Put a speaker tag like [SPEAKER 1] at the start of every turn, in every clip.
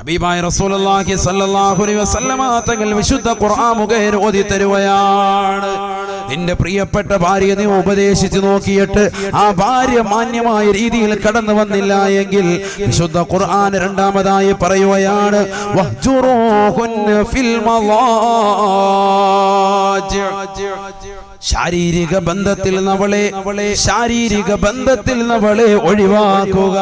[SPEAKER 1] ഹബീബായ റസൂലുള്ളാഹി സ്വല്ലല്ലാഹു അലൈഹി വസല്ലമ തങ്ങൾ വിശുദ്ധ ഖുർആൻ മുഖേന ഓതി തരുകയാണ്. നിന്റെ പ്രിയപ്പെട്ട ഭാര്യയെ നീ ഉപദേശിച്ചു നോക്കിയിട്ട് ആ ഭാര്യ മാന്യമായ രീതിയിൽ കടന്നു വന്നില്ല എങ്കിൽ വിശുദ്ധ ഖുർആൻ രണ്ടാമതായി പറയുകയാണ് വഹ്ജുറൂഹുന്ന ഫിൽ മളാജി. ശാരീരിക ബന്ധത്തിൽ നമ്മളെ ഒഴിവാക്കുക.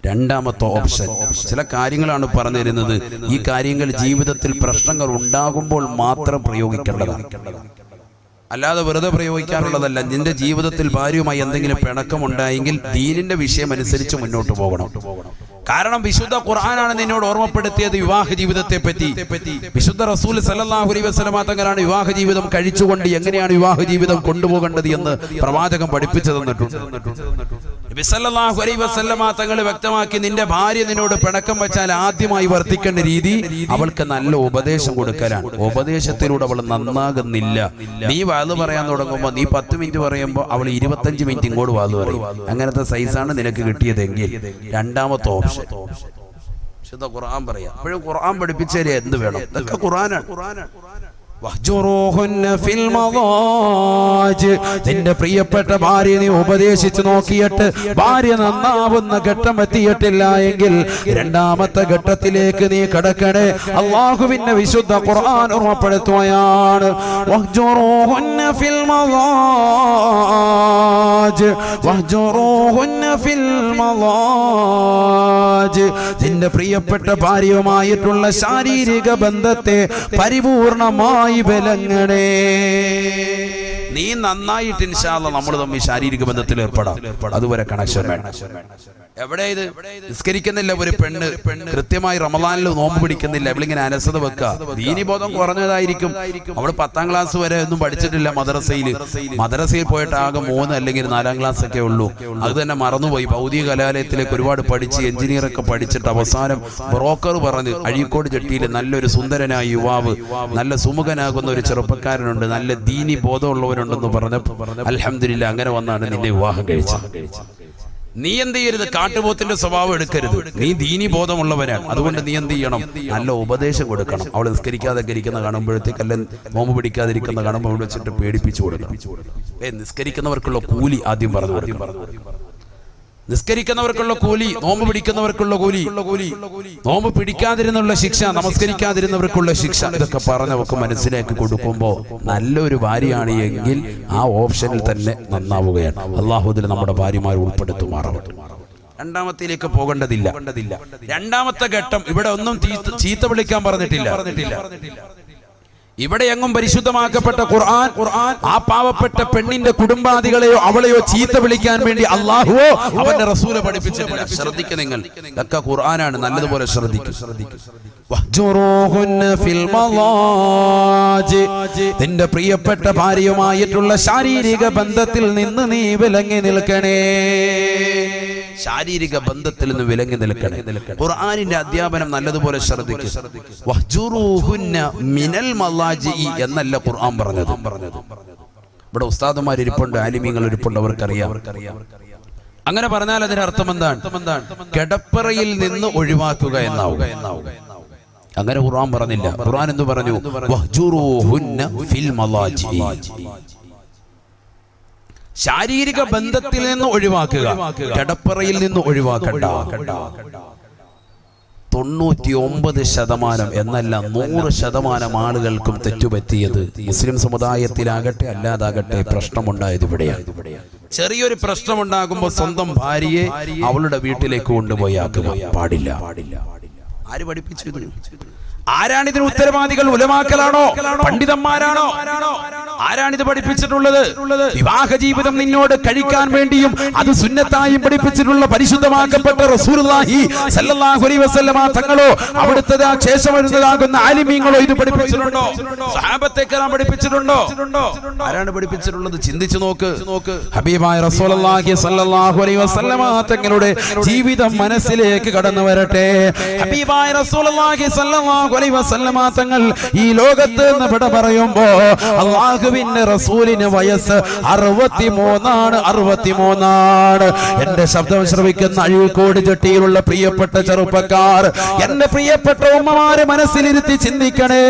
[SPEAKER 1] രണ്ടാമത്തെ ഓപ്ഷൻ. ചില കാര്യങ്ങളാണ് പറഞ്ഞു തരുന്നത്. ഈ കാര്യങ്ങൾ ജീവിതത്തിൽ പ്രശ്നങ്ങൾ ഉണ്ടാകുമ്പോൾ മാത്രം പ്രയോഗിക്കേണ്ടതാണ്, അല്ലാതെ വെറുതെ പ്രയോഗിക്കാനുള്ളതല്ല. നിന്റെ ജീവിതത്തിൽ ഭാര്യയുമായി എന്തെങ്കിലും പിണക്കമുണ്ടായെങ്കിൽ ദീനിന്റെ വിഷയം അനുസരിച്ച് മുന്നോട്ട് പോകണം. കാരണം വിശുദ്ധ ഖുർആനാണ് നിന്നോട് ഓർമ്മപ്പെടുത്തിയത് വിവാഹ ജീവിതത്തെ പറ്റി. വിശുദ്ധ റസൂൽ സല്ലല്ലാഹു അലൈഹി വസല്ലമ തങ്ങളാണ് വിവാഹ ജീവിതം കഴിച്ചുകൊണ്ട് എങ്ങനെയാണ് വിവാഹ ജീവിതം കൊണ്ടുപോകേണ്ടത് എന്ന് പ്രവാചകൻ പഠിപ്പിച്ചു തന്നിട്ടുണ്ട്. നബി സല്ലല്ലാഹു അലൈഹി വസല്ലമ തങ്ങൾ വ്യക്തമാക്കി, നിന്റെ ഭാര്യ നിന്നോട് പിണക്കം വെച്ചാൽ ആദ്യമായി വർത്തിക്കേണ്ട രീതി അവൾക്ക് നല്ല ഉപദേശം കൊടുക്കലാണ്. ഉപദേശത്തിലൂടെ അവൾ നന്നാകുന്നില്ല. നീ വാത് പറയാൻ തുടങ്ങുമ്പോൾ നീ 10 മിനിറ്റ് പറയുമ്പോൾ അവൾ 25 മിനിറ്റ് ഇങ്ങോട്ട് വാത് പറയും. അങ്ങനത്തെ സൈസാണ് നിനക്ക് കിട്ടിയതെങ്കിൽ രണ്ടാമത്തെ ഓപ്ഷൻ വിശുദ്ധ ഖുർആൻ പറയാം. അപ്പോഴും ഖുർആൻ പഠിപ്പിച്ചാലേ എന്ത് വേണം, ഇതൊക്കെ ഖുർആനാണ്. വഹ്ജുറൂഹുന്ന ഫിൽ മളാജ്. നിന്റെ പ്രിയപ്പെട്ട ഭാര്യ നീ ഉപദേശിച്ചു നോക്കിയിട്ട് ഭാര്യ നന്നാവുന്ന ഘട്ടം എത്തിയിട്ടില്ല എങ്കിൽ രണ്ടാമത്തെ ഘട്ടത്തിലേക്ക് നീ കടക്കണേ. അല്ലാഹുവിന്റെ വിശുദ്ധ ഖുർആൻ ഓർമ്മപ്പെടുത്തുകയാണ് വഹ്ജുറൂഹുന്ന ഫിൽ മളാജ് വഹ്ജുറൂഹുന്ന ഫിൽ മളാജ്. നിന്റെ പ്രിയപ്പെട്ട ഭാര്യയുമായിട്ടുള്ള ശാരീരിക ബന്ധത്തെ പരിപൂർണമായി വിലങ്ങണേ. നീ നന്നായിട്ട് ഇൻഷാ അല്ലാഹ് നമ്മൾ തമ്മിൽ ശാരീരിക ബന്ധത്തിൽ ഏർപ്പെടാം. അതുവരെ കണക്ഷൻ വേണം. എവിടെ ഇത് നിസ്കരിക്കുന്നില്ല ഒരു പെണ്ണ്, കൃത്യമായി റമളാനിൽ നോമ്പ് പിടിക്കുന്നില്ല, അവളിങ്ങനെ അനസത വെക്കുക. ദീനിബോധം കുറഞ്ഞതായിരിക്കും. അവള് 10ാം ക്ലാസ് വരെ ഒന്നും പഠിച്ചിട്ടില്ല. മദ്രസയിൽ പോയിട്ട് ആകെ 3 അല്ലെങ്കിൽ 4ാം ക്ലാസ് ഒക്കെ ഉള്ളൂ. അത് തന്നെ മറന്നുപോയി. ഭൗതിക കലാലയത്തിലേക്ക് ഒരുപാട് പഠിച്ച് എഞ്ചിനീയറൊക്കെ പഠിച്ചിട്ട് അവസാനം ബ്രോക്കർ പറഞ്ഞ് അഴീക്കോട് ജെട്ടിയിൽ നല്ലൊരു സുന്ദരനായ യുവാവ്, നല്ല സുമുഖനാകുന്ന ഒരു ചെറുപ്പക്കാരനുണ്ട്, നല്ല ദീനി ബോധമുള്ളവരുണ്ടെന്ന് പറഞ്ഞപ്പോൾ അൽഹംദുലില്ലാ അങ്ങനെ വന്നാണ് നിന്നെ വിവാഹം കഴിച്ചത്. നീ എന്ത് ചെയ്യരുത്, കാട്ടുപോത്തിന്റെ സ്വഭാവം എടുക്കരുത്. നീ ദീനി ബോധമുള്ളവരാണ്. അതുകൊണ്ട് നീ എന്ത് ചെയ്യണം, നല്ല ഉപദേശം കൊടുക്കണം. അവൾ നിസ്കരിക്കാതെ ഇരിക്കുന്ന കാണുമ്പോഴത്തേക്ക്, അല്ല നോമ്പ് പിടിക്കാതിരിക്കുന്ന കാണുമ്പോൾ അവിടെ വെച്ചിട്ട് പേടിപ്പിച്ചു കൊടുക്കണം. നിസ്കരിക്കുന്നവർക്കുള്ള കൂലി ആദ്യം പറഞ്ഞു കൊടുക്കണം. നിസ്കരിക്കുന്നവർക്കുള്ള കൂലി, നോമ്പ് പിടിക്കുന്നവർക്കുള്ള കൂലി, നോമ്പ് പിടിക്കാതിരുന്നുള്ള ശിക്ഷ, നമസ്കരിക്കാതിരുന്നവർക്കുള്ള ശിക്ഷ, ഇതൊക്കെ പറഞ്ഞവർക്ക് മനസ്സിലാക്കി കൊടുക്കുമ്പോൾ നല്ലൊരു ഭാര്യയാണ് എങ്കിൽ ആ ഓപ്ഷനിൽ തന്നെ നന്നാവുകയാണ്. അല്ലാഹു ഇതിൽ നമ്മുടെ ഭാര്യമാരെ ഉൾപ്പെടുത്തുമാറാവട്ടെ. രണ്ടാമത്തേലേക്ക് പോകേണ്ടതില്ല. രണ്ടാമത്തെ ഘട്ടം ഇവിടെ ഒന്നും ചീത്ത വിളിക്കാൻ പറഞ്ഞിട്ടില്ല. ഇവിടെ എങ്ങും പരിശുദ്ധമാക്കപ്പെട്ട ഖുർആൻ ആ പാവപ്പെട്ട പെണ്ണിന്റെ കുടുംബാദികളെയോ അവളെയോ ചീത്ത വിളിക്കാൻ വേണ്ടി അല്ലാഹുവോ അവന്റെ റസൂല് പഠിപ്പിച്ചിട്ടില്ല. ശ്രദ്ധിക്കുക, നിങ്ങൾ ഇതൊക്കെ ഖുർആനാണ്, നല്ലതുപോലെ ശ്രദ്ധിക്കുക. വഹ്ജുറൂഹുന്ന ഫിൽ മളാജി. നിന്റെ പ്രിയപ്പെട്ട ഭാര്യയുമായിട്ടുള്ള ശാരീരിക ബന്ധത്തിൽ നിന്ന് നീ വിലങ്ങി നിൽക്കണേ. ശാരീരിക ബന്ധത്തിൽ നിന്ന് വിലങ്ങി നിൽക്കണേ. ഖുർആനിന്റെ അധ്യാപനം നല്ലതുപോലെ ശ്രദ്ധിക്കുക. വഹ്ജുറൂഹുന്ന മിനൽ മളാജി എന്നല്ല ഖുർആൻ പറഞ്ഞത്. ഇവിടെ ഉസ്താദുമാർ ഇരിപ്പുണ്ട്, ആലിമീങ്ങൾ ഇരിപ്പുണ്ട്, അവർക്കറിയാം. അങ്ങനെ പറഞ്ഞാൽ അതിന്റെ അർത്ഥം എന്താണ്? കിടപ്പറയിൽ നിന്ന് ഒഴിവാക്കുക എന്നാവും. അങ്ങനെ ഖുർആൻ പറഞ്ഞില്ല. ഖുർആൻ എന്തു പറഞ്ഞു? വഹ്ജുറൂഹുന്ന ഫിൽ മളാജി. ശാരീരിക ബന്ധത്തിൽ നിന്ന് ഒഴിവാക്കുക, കിടപ്പറയിൽ നിന്ന് ഒഴിവാക്കണ്ട. 99% എന്നല്ല 100% ആളുകൾക്കും തെറ്റുപറ്റിയത് മുസ്ലിം സമുദായത്തിലാകട്ടെ അല്ലാതാകട്ടെ പ്രശ്നമുണ്ടായത് ഇവിടെയാണ്. ചെറിയൊരു പ്രശ്നമുണ്ടാകുമ്പോൾ സ്വന്തം ഭാര്യയെ അവളുടെ വീട്ടിലേക്ക് കൊണ്ടുപോയി ആക്കുക പാടില്ല. ആര് പഠിപ്പിച്ചു? ആരാണിതിന് ഉത്തരവാദികൾ? ഉലമാക്കളാണോ? പണ്ഡിതന്മാരാണോ? ആരാണിത് പഠിപ്പിച്ചിട്ടുള്ളത്? വിവാഹ ജീവിതം നിന്നോട് കഴിക്കാൻ വേണ്ടിയും അത് സുന്നത്തായും പഠിപ്പിച്ചിട്ടുള്ള പരിശുദ്ധമാക്കപ്പെട്ട റസൂലുള്ളാഹി സല്ലല്ലാഹു അലൈഹി വസല്ലമ തങ്ങളോ അവിടുത്തെ ശേഷം വരുന്നതാകുന്ന ആലിമീങ്ങളോ ഇത് പഠിപ്പിച്ചിട്ടുണ്ടോ? സഹാബത്തെ കിറാം പഠിപ്പിച്ചിട്ടുണ്ടോ? ആരാണ് പഠിപ്പിച്ചിട്ടുള്ളത്? ചിന്തിച്ചു നോക്ക്. ഹബീബായ റസൂലുള്ളാഹി സല്ലല്ലാഹു അലൈഹി വസല്ലമ തങ്ങളുടെ ജീവിതം മനസ്സിലേക്ക് കടന്നു വരട്ടെ. ഹബീബായ റസൂലുള്ളാഹി സല്ലല്ലാഹു അലൈഹി വസല്ലമ തങ്ങൾ ഈ ലോകത്ത് നിന്ന് വിട പറയുമ്പോ അല്ലാഹു അള്ളാഹുവിന്റെ റസൂലിന് വയസ്സ് 63. എന്റെ ശബ്ദം ശ്രവിക്കുന്ന അഴീക്കോട് ജട്ടിയിലുള്ള പ്രിയപ്പെട്ട ചെറുപ്പക്കാർ, എന്റെ പ്രിയപ്പെട്ട ഉമ്മമാരെ മനസ്സിലിരുത്തി ചിന്തിക്കണേ.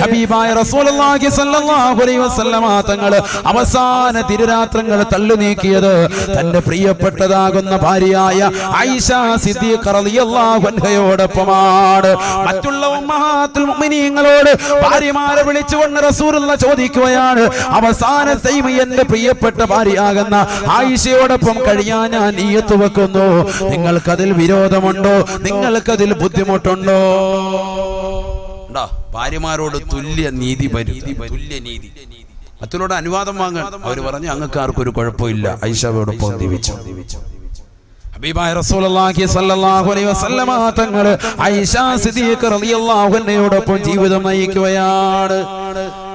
[SPEAKER 1] ഹബീബായ റസൂലുള്ളാഹി സ്വല്ലല്ലാഹു അലൈഹി വസല്ലമ തങ്ങൾ അവസാന തിരുരാത്രങ്ങൾ തള്ളി നീക്കിയത് തന്റെ പ്രിയപ്പെട്ടതാകുന്ന ഭാര്യയായ ആയിഷ സിദ്ദീഖ റളിയല്ലാഹു അൻഹയോടൊപ്പമാണ്. മറ്റുള്ള ഉമ്മഹാത്തുൽ മുഅ്മിനീങ്ങളോട് ഭാര്യമാരെ വിളിച്ചുകൊണ്ട് റസൂലുള്ള ചോദിക്കുകയാണ്, അവസാനത്തെ എന്റെ പ്രിയപ്പെട്ട ഭാര്യയാകുന്ന ആയിഷയോടൊപ്പം കഴിയാൻ ഞാൻ നിയ്യത്ത് വെക്കുന്നു, നിങ്ങൾക്കതിൽ വിരോധമുണ്ടോ? നിങ്ങൾക്കതിൽ ബുദ്ധിമുട്ടുണ്ടോ? ഭാര്യമാരോട് തുല്യ നീതി, തുല്യ നീതി. മറ്റുള്ളവരുടെ അനുവാദം വാങ്ങാൻ അവർ പറഞ്ഞു, അങ്ങക്ക് ആർക്കും ഒരു കുഴപ്പമില്ല, ആയിഷയോടൊപ്പം ജീവിച്ചു. ഹബീബായ റസൂലുള്ളാഹി സ്വല്ലല്ലാഹു അലൈഹി വസല്ലമ തങ്ങൾ ആയിഷ സിദ്ദീഖ റളിയല്ലാഹു അൻഹയോടൊപ്പം ജീവിതം നയിക്കുകയാണ്.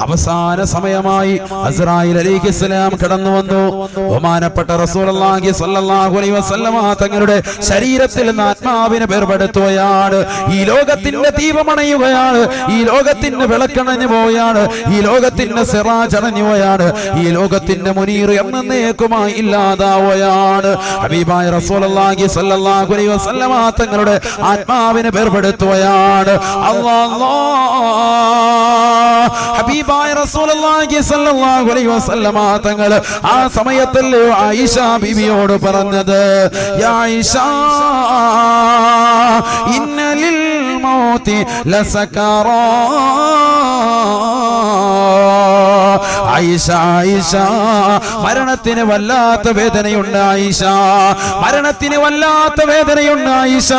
[SPEAKER 1] അവസാന സമയമായി അസ്രായിൽ അലൈഹിസ്സലാം കടന്നു വന്നു. ബഹുമാനപ്പെട്ട റസൂലുള്ളാഹി സ്വല്ലല്ലാഹു അലൈഹി വസല്ലമ തങ്ങളുടെ ശരീരത്തിൽ നിന്ന് ആത്മാവിനെ വേർപെടുത്തുകയാണ്. ഈ ലോകത്തിന്റെ ദീപമണയുകയാണ്, ഈ ലോകത്തിന്റെ വിളക്കണഞ്ഞു പോവുകയാണ്, ഈ ലോകത്തിന്റെ സിറാജ് അണഞ്ഞു പോവുകയാണ്, ഈ ലോകത്തിന്റെ മുനീർ എന്നേക്കുമായി ഇല്ലാതാവുകയാണ്. ഹബീബായ റസൂലുള്ളാഹി സ്വല്ലല്ലാഹു അലൈഹി വസല്ലമ തങ്ങളുടെ ആത്മാവിനെ വേർപെടുത്തുകയാണ്. അല്ലാഹ് ഹബീബായ റസൂലുള്ളാഹി സ്വല്ലല്ലാഹു അലൈഹി വസല്ലമ തങ്ങൾ ആ സമയത്തല്ലേ ആയിഷ ബീവിയോട് പറഞ്ഞത്, യാ ആയിഷ ഇന്ന ലിൽ മൗതി ലസകറാ. ആയിഷ ആയിഷ മരണത്തിന് വല്ലാത്ത വേദനയുണ്ട്, ആയിഷ മരണത്തിന് വല്ലാത്ത വേദനയുണ്ട്, ആയിഷ.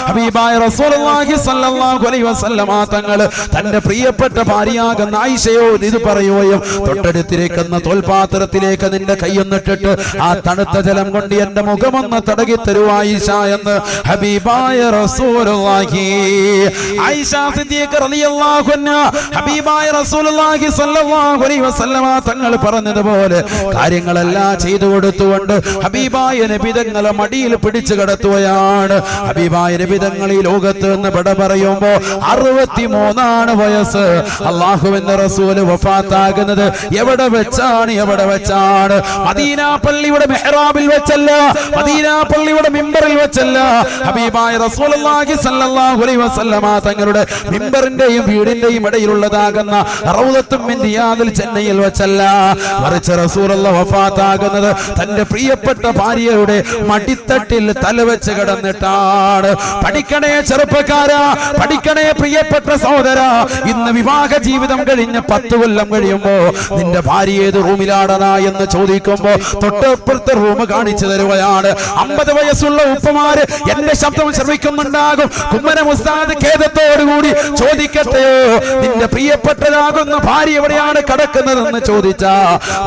[SPEAKER 1] ഹബീബായ റസൂലുള്ളാഹി സ്വല്ലല്ലാഹു അലൈഹി വസല്ലമ തങ്ങൾ തന്റെ പ്രിയപ്പെട്ട ഭാര്യയാകുന്ന ആയിഷയോട് ഇത് പറയുകയും, തൊട്ടടുത്തിരിക്കുന്ന തോൽപാത്രത്തിലേക്ക് നിന്റെ കൈയൊന്നിട്ടിട്ട് ആ തണുത്ത ജലം കൊണ്ട് എന്റെ മുഖമൊന്ന് തടകി തരൂ ആയിഷ എന്ന് ഹബീബായ റസൂലുള്ളാഹി. ആയിഷ സിദ്ദീഖ റളിയല്ലാഹു അൻഹ ഹബീബായ റസൂലുള്ളാഹി സ്വല്ലല്ലാഹു അലൈഹി വസല്ലമ തങ്ങൾ പറഞ്ഞതുപോലെ കാര്യങ്ങളെല്ലാം ചെയ്തു കൊടുത്തുകൊണ്ട് ഹബീബായ നബി തങ്ങളെ മടിയിൽ പിടിച്ചു കിടത്തുകയാണ്. ഹബീബായ നബി തങ്ങൾ ഈ ലോകത്ത് നിന്ന് വിട പറയുമ്പോൾ 63 വയസ്സ്. അല്ലാഹുവിന്റെ റസൂൽ വഫാത്താകുന്നത് എവിടെ വെച്ചാണ്? മദീന പള്ളിയുടെ മെഹ്റാബിൽ വെച്ചല്ല, മദീന പള്ളിയുടെ മിമ്പറിൽ വെച്ചല്ല. ഹബീബായ റസൂലുള്ളാഹി സ്വല്ലല്ലാഹു അലൈഹി വസല്ലമ തങ്ങളുടെ മിമ്പറിന്റെയും വീടിന്റെയും ഇടയിലുള്ളതാകുന്ന റൗദത്തും മിൻ റിയാദിൽ ചെന്നൈയിൽ വെച്ചല്ല, മറിച്ച് റസൂലുള്ളാഹി വഫാത്താകുന്നത് തന്റെ പ്രിയപ്പെട്ട ഭാര്യയുടെ മടിത്തട്ടിൽ തലവെച്ച് കിടന്നിട്ടാണ്. പഠിക്കണേ ചെറുപ്പക്കാരാ, പഠിക്കണേ പ്രിയപ്പെട്ട സഹോദരാ. ഇന്ന് വിവാഹ ജീവിതം കഴിഞ്ഞ 10 കൊല്ലം കഴിയുമ്പോ നിന്റെ ഭാര്യ ഏത് റൂമിലാടനാ എന്ന് ചോദിക്കുമ്പോ തൊട്ടപ്പുറത്തെ റൂം കാണിച്ചു തരുകയാണ്. 50 വയസ്സുള്ള ഉപ്പമാര് എന്റെ ശബ്ദം ശ്രമിക്കുന്നുണ്ടാകും. കുമ്മനം ഉസ്താദ് ഖേദത്തോടുകൂടി ചോദിക്കട്ടെയോ, നിന്റെ പ്രിയപ്പെട്ടതാകുന്ന ഭാര്യ എവിടെയാണ് കിടക്കുന്നതെന്ന് ചോദിച്ചാ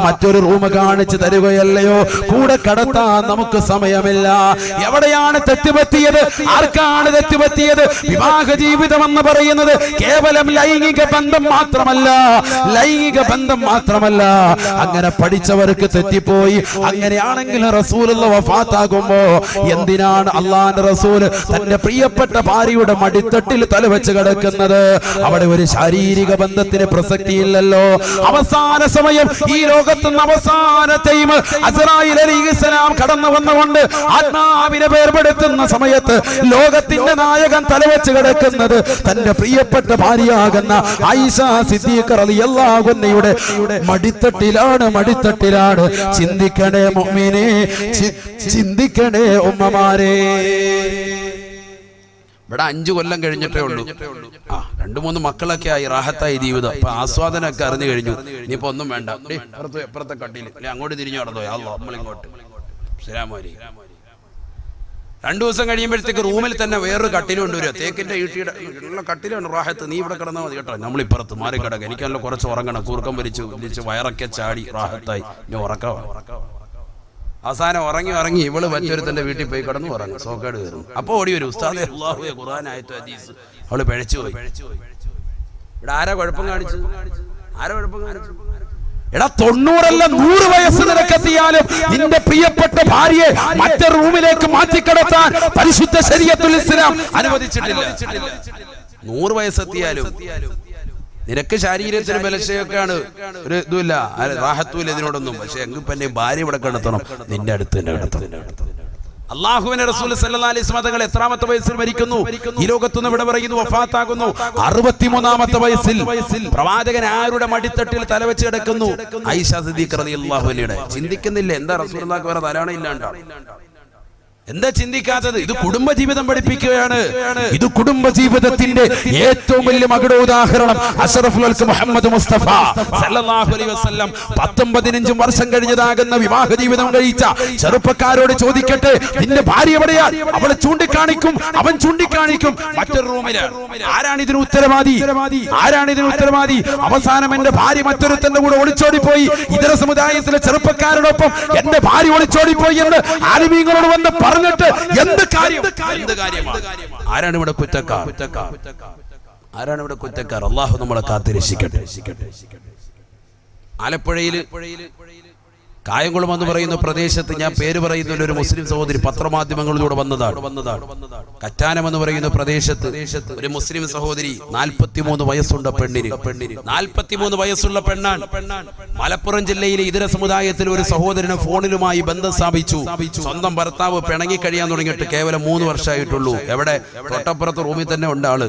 [SPEAKER 1] മറ്റൊരു റൂം കാണിച്ചു തരുകയല്ലയോ? കൂടെ കടത്താൻ നമുക്ക് സമയമില്ല. എവിടെയാണ് തെറ്റുപറ്റിയത്? ആർക്കാണ് തെറ്റുപറ്റിയത്? വിവാഹ ജീവിതം എന്ന് പറയുന്നത് കേവലം ലൈംഗിക ബന്ധം മാത്രമല്ല. അങ്ങനെ പഠിച്ചവർക്ക് തെറ്റിപ്പോയി. അങ്ങനെയാണെങ്കിൽ റസൂലുള്ള വഫാത്താകുമ്പോ എന്തിനാണ് അള്ളാഹുവിന്റെ റസൂല് തന്റെ പ്രിയപ്പെട്ട ഭാര്യയുടെ മടിത്തട്ടിൽ തലവെച്ച് കിടക്കുന്നത്? അവിടെ ഒരു ശാരീരിക ബന്ധത്തിന് പ്രസക്തിയില്ലല്ലോ. അവസാന സമയം ഈ ലോകത്തുനിന്ന് അവസാനത്തെയും അസ്രായിൽ അലൈഹിസ്സലാം കടന്നു വന്നുകൊണ്ട് ആത്മാവിനെ വേർപെടുത്തുന്ന സമയത്ത് ലോകത്തിന്റെ നായകൻ തലവെച്ച് കിടക്കുന്നത് തന്റെ പ്രിയപ്പെട്ട ഭാര്യയാകുന്ന ആയിഷ സിദ്ദീഖ റളിയല്ലാഹു അൻഹയുടെ മടിത്തട്ടിലാണ്. ചിന്തിക്കണേ മുഅ്മിനേ, ചിന്തിക്കണേ ഉമ്മമാരെ. ഇവിടെ 5 കൊല്ലം കഴിഞ്ഞിട്ടേ ഉള്ളൂ. 2-3 മക്കളൊക്കെ ആയി, റാഹത്തായി ജീവിതം. അപ്പൊ ആസ്വാദനമൊക്കെ അറിഞ്ഞു കഴിഞ്ഞു. ഇനിയിപ്പോ ഒന്നും വേണ്ട, എപ്പുറത്തെ കട്ടിയിൽ അല്ലെ അങ്ങോട്ട് തിരിഞ്ഞു നടന്നോ, നമ്മളിങ്ങോട്ട് ശരാമാരി. 2 ദിവസം കഴിയുമ്പോഴത്തേക്ക് റൂമിൽ തന്നെ വേറൊരു കട്ടിൽ കൊണ്ടുവരിക. തേക്കിന്റെ ഈട്ടിയുടെ ഉള്ള കട്ടിലാണ് റാഹത്ത്. നീ ഇവിടെ കിടന്നാൽ മതി കേട്ടോ, നമ്മളിപ്പുറത്ത് മാറി കിടക്കുക. എനിക്കല്ല കുറച്ച് ഉറങ്ങണം. കൂർക്കം വലിച്ച് വയറൊക്കെ ചാടി റാഹത്തായി. ഇനി ഉറക്കാം. അവസാനം ഉറങ്ങി ഇവള് മറ്റൊരുത്തന്റെ വീട്ടിൽ പോയി കിടന്നു ഉറങ്ങും. സോക്കേട് കയറും. അപ്പൊ ഓടി വരും, ഉസ്താദേ അല്ലാഹുവേ ഖുർആൻ ആയത്ത് ഹദീസ്. അവള് പിഴച്ചു പോയി. ഇവിടെ ആരാ കുഴപ്പം കാണിച്ചു? എടാ 90 അല്ല 100 വയസ്സ് നിനക്കെത്തിയാലും നിന്റെ പ്രിയപ്പെട്ട ഭാര്യയെ മറ്റൊരു റൂമിലേക്ക് മാറ്റിക്കിടത്താൻ പരിശുദ്ധ ശരീഅത്തുൽ ഇസ്ലാം അനുവദിച്ചിട്ടില്ല. 100 വയസ്സെത്തിയാലും നിനക്ക് ശരീരത്തിന് ബലശയൊക്കെയാണ്, ഒരു ഇതുമില്ല, റാഹത്തുമില്ല ഇതിനോടൊന്നും. പക്ഷെ എങ്കിപ്പോ എന്റെ ഭാര്യ ഇവിടെ കിടത്തണം, നിന്റെ അടുത്ത് തന്നെ കിടത്തണം. അല്ലാഹുവിന്റെ റസൂൽ സല്ലല്ലാഹു അലൈഹി വസല്ലം തങ്ങൾ എത്രാമത്തെ വയസ്സിൽ മരിക്കുന്നു? ഈ ലോകത്തുനിന്ന് ഇവിടെ പറയുന്നു വഫാത്താകുന്നു 63ാമത്തെ വയസ്സിൽ. പ്രവാചകൻ ആരുടെ മടിത്തട്ടിൽ തലവെച്ച് കിടക്കുന്നു? ആയിഷ സിദ്ദീഖ റളിയല്ലാഹു അൻഹയുടെ. ചിന്തിക്കുന്നില്ല എന്താ റസൂലുള്ളാഹിക്ക് വേറെ തലാണ് ഇല്ലാണ്ടാണ്? എന്താ ചിന്തിക്കാത്തത്? ഇത് കുടുംബജീവിതം പഠിപ്പിക്കുകയാണ്. ഇത് കുടുംബജീവിതത്തിന്റെ ഏറ്റവും വലിയ മകുട ഉദാഹരണം അഷ്റഫുൽ ഖൽഖ് മുഹമ്മദ് മുസ്തഫ സല്ലല്ലാഹു അലൈഹി വസല്ലം 10-15 വർഷം കഴിഞ്ഞതാകുന്ന വിവാഹ ജീവിതം കഴിച്ച ചെറുപ്പക്കാരോട് ചോദിക്കട്ടെ, നിന്റെ ഭാര്യ എവിടെയാ? അവളെ ചൂണ്ടിക്കാണിക്കും, അവൻ ചൂണ്ടിക്കാണിക്കും മറ്റൊരു റൂമില്. ആരാണ് ഇതിന് ഉത്തരവാദി? ആരാണ് ഇതിന് ഉത്തരവാദി? അവസാനം എന്റെ ഭാര്യ മറ്റൊരുത്തന്റെ കൂടെ ഒളിച്ചോടിപ്പോയി. ഇതര സമുദായത്തിലെ ചെറുപ്പക്കാരോടൊപ്പം എന്റെ ഭാര്യ ഒളിച്ചോടിപ്പോയി എന്ന് ആലിമീങ്ങളോട് വന്ന് പറഞ്ഞിട്ട് എന്ത് കാര്യം? ആരാണ് ഇവിടെ കുറ്റക്കാർ? ആരാണ് ഇവിടെ കുറ്റക്കാർ? അല്ലാഹു നമ്മളെ കാത്തിരക്ഷിക്കട്ടെ. ആലപ്പുഴയിൽ കായംകുളം എന്ന് പറയുന്ന പ്രദേശത്ത്, ഞാൻ പേര് പറയുന്ന ഒരു മുസ്ലിം സഹോദരി പത്രമാധ്യമങ്ങളിലൂടെ വന്നതാണ്. കറ്റാനം എന്ന് പറയുന്ന പ്രദേശത്ത് ഒരു മുസ്ലിം സഹോദരി 43 വയസ്സുള്ള പെണ്ണിന് 43 വയസ്സുള്ള പെണ്ണാണ്. മലപ്പുറം ജില്ലയിലെ ഇതര സമുദായത്തിലെ ഒരു സഹോദരന് ഫോണിലുമായി ബന്ധം സ്ഥാപിച്ചു. സ്വന്തം ഭർത്താവ് പിണങ്ങി കഴിയാൻ തുടങ്ങിയിട്ട് കേവലം 3 വർഷമായിട്ടുള്ളൂ. എവിടെ? തൊട്ടപ്പുറത്ത് റൂമിൽ തന്നെ ഉണ്ട് ആള്.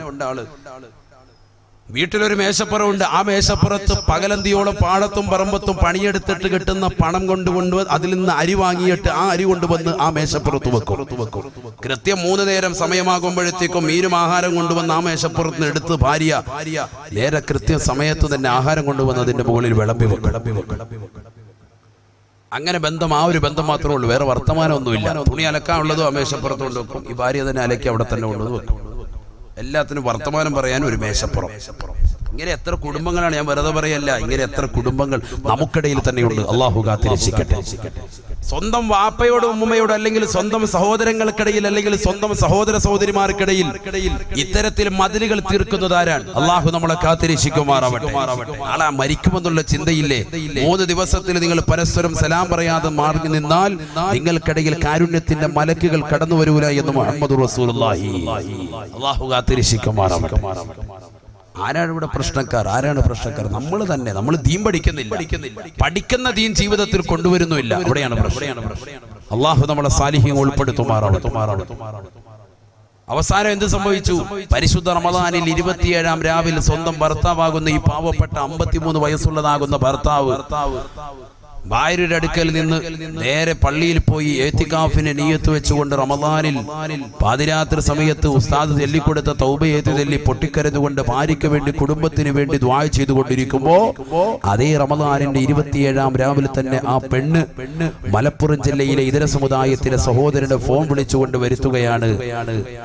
[SPEAKER 1] വീട്ടിലൊരു മേശപ്പുറമുണ്ട്. ആ മേശപ്പുറത്ത് പകലന്തിയോളം പാടത്തും പറമ്പത്തും പണിയെടുത്തിട്ട് കിട്ടുന്ന പണം കൊണ്ട് അതിൽ നിന്ന് അരി വാങ്ങിയിട്ട് ആ അരി കൊണ്ടുവന്ന് ആ മേശപ്പുറത്ത് വെക്കും. കൃത്യം 3 നേരം സമയമാകുമ്പോഴത്തേക്കും മീനും ആഹാരം കൊണ്ടുവന്ന് ആ മേശപ്പുറത്ത് നിന്ന് എടുത്ത് ഭാര്യ നേരെ കൃത്യം സമയത്ത് തന്നെ ആഹാരം കൊണ്ടുവന്ന് അതിന്റെ മുകളിൽ വിളമ്പി വെക്കും. അങ്ങനെ ബന്ധം, ആ ഒരു ബന്ധം മാത്രമേ ഉള്ളൂ, വേറെ വർത്തമാനമൊന്നുമില്ല. തുണി അലക്കാനുള്ളതും ആ മേശപ്പുറത്ത് കൊണ്ട് വെക്കും. ഈ ഭാര്യ തന്നെ അലക്കി അവിടെ തന്നെ കൊണ്ടുവന്ന് വെക്കും. എല്ലാത്തിനും വർത്തമാനം പറയാനും ഒരു മേശപ്പുറം. ഇങ്ങനെ എത്ര കുടുംബങ്ങളാണ്, ഞാൻ വെറുതെ പറയല്ല, ഇങ്ങനെ എത്ര കുടുംബങ്ങൾ നമുക്കിടയിൽ തന്നെയുണ്ട്. അല്ലാഹു കാത്തിരക്ഷിക്കട്ടെ. സ്വന്തം വാപ്പയോടും ഉമ്മയോടും അല്ലെങ്കിൽ സ്വന്തം സഹോദരങ്ങൾക്കിടയിൽ അല്ലെങ്കിൽ സ്വന്തം സഹോദര സഹോദരിമാർക്കിടയിൽ ഇത്തരത്തിൽ മതിലുകൾ തീർക്കുന്നത് ആരാണ്? അല്ലാഹു നമ്മളെ കാത്തിരക്ഷിക്കുമാറാവട്ടെ. നാളെ മരിക്കുമെന്നുള്ള ചിന്തയില്ലേ? 3 ദിവസത്തിൽ നിങ്ങൾ പരസ്പരം സലാം പറയാതെ മാറി നിന്നാൽ നിങ്ങൾക്കിടയിൽ കാരുണ്യത്തിന്റെ മലക്കുകൾ കടന്നു വരൂല എന്ന് മുഹമ്മദ് റസൂലുള്ളാഹി. അല്ലാഹു കാത്തിരക്ഷിക്കുമാറാവട്ടെ. ആരാണ് ഇവിടെ പ്രശ്നക്കാർ? ആരാണ് പ്രശ്നക്കാർ? നമ്മൾ തന്നെ. നമ്മൾ ദീൻ പഠിക്കുന്നില്ല. പഠിക്കുന്ന ദീൻ ജീവിതത്തിൽ കൊണ്ടുവരുന്നില്ല. അവിടെയാണ് പ്രശ്നം. അല്ലാഹു നമ്മളെ സാലിഹ്യങ്ങൾ ഉൾപ്പെടുത്തുമാറാവട്ടെ. അവസാനം എന്ത് സംഭവിച്ചു? പരിശുദ്ധ റമദാനിൽ 27ാം രാവിൽ സ്വന്തം ഭർത്താവാകുന്ന ഈ പാവപ്പെട്ട 53 വയസ്സുള്ളതാകുന്ന ഭർത്താവ് ഭാര്യയുടെ അടുക്കൽ നിന്ന് നേരെ പള്ളിയിൽ പോയി ഏത്തിക്കാഫിനെ നിയ്യത്ത് വെച്ചുകൊണ്ട് റമദാനിൽ പാതിരാത്രി സമയത്ത് ഉസ്താദ് ചൊല്ലിക്കൊടുത്ത തൗബയേത്ത് ചൊല്ലി പൊട്ടിക്കരഞ്ഞുകൊണ്ട് ഭാര്യയ്ക്ക് വേണ്ടി കുടുംബത്തിന് വേണ്ടി ദുആ ചെയ്തുകൊണ്ടിരിക്കുമ്പോ അതേ റമദാനിന്റെ 27ാം രാവിലെ തന്നെ ആ പെണ്ണ് മലപ്പുറം ജില്ലയിലെ ഇതര സമുദായത്തിലെ സഹോദരന്റെ ഫോൺ വിളിച്ചുകൊണ്ട് വരുത്തുകയാണ്.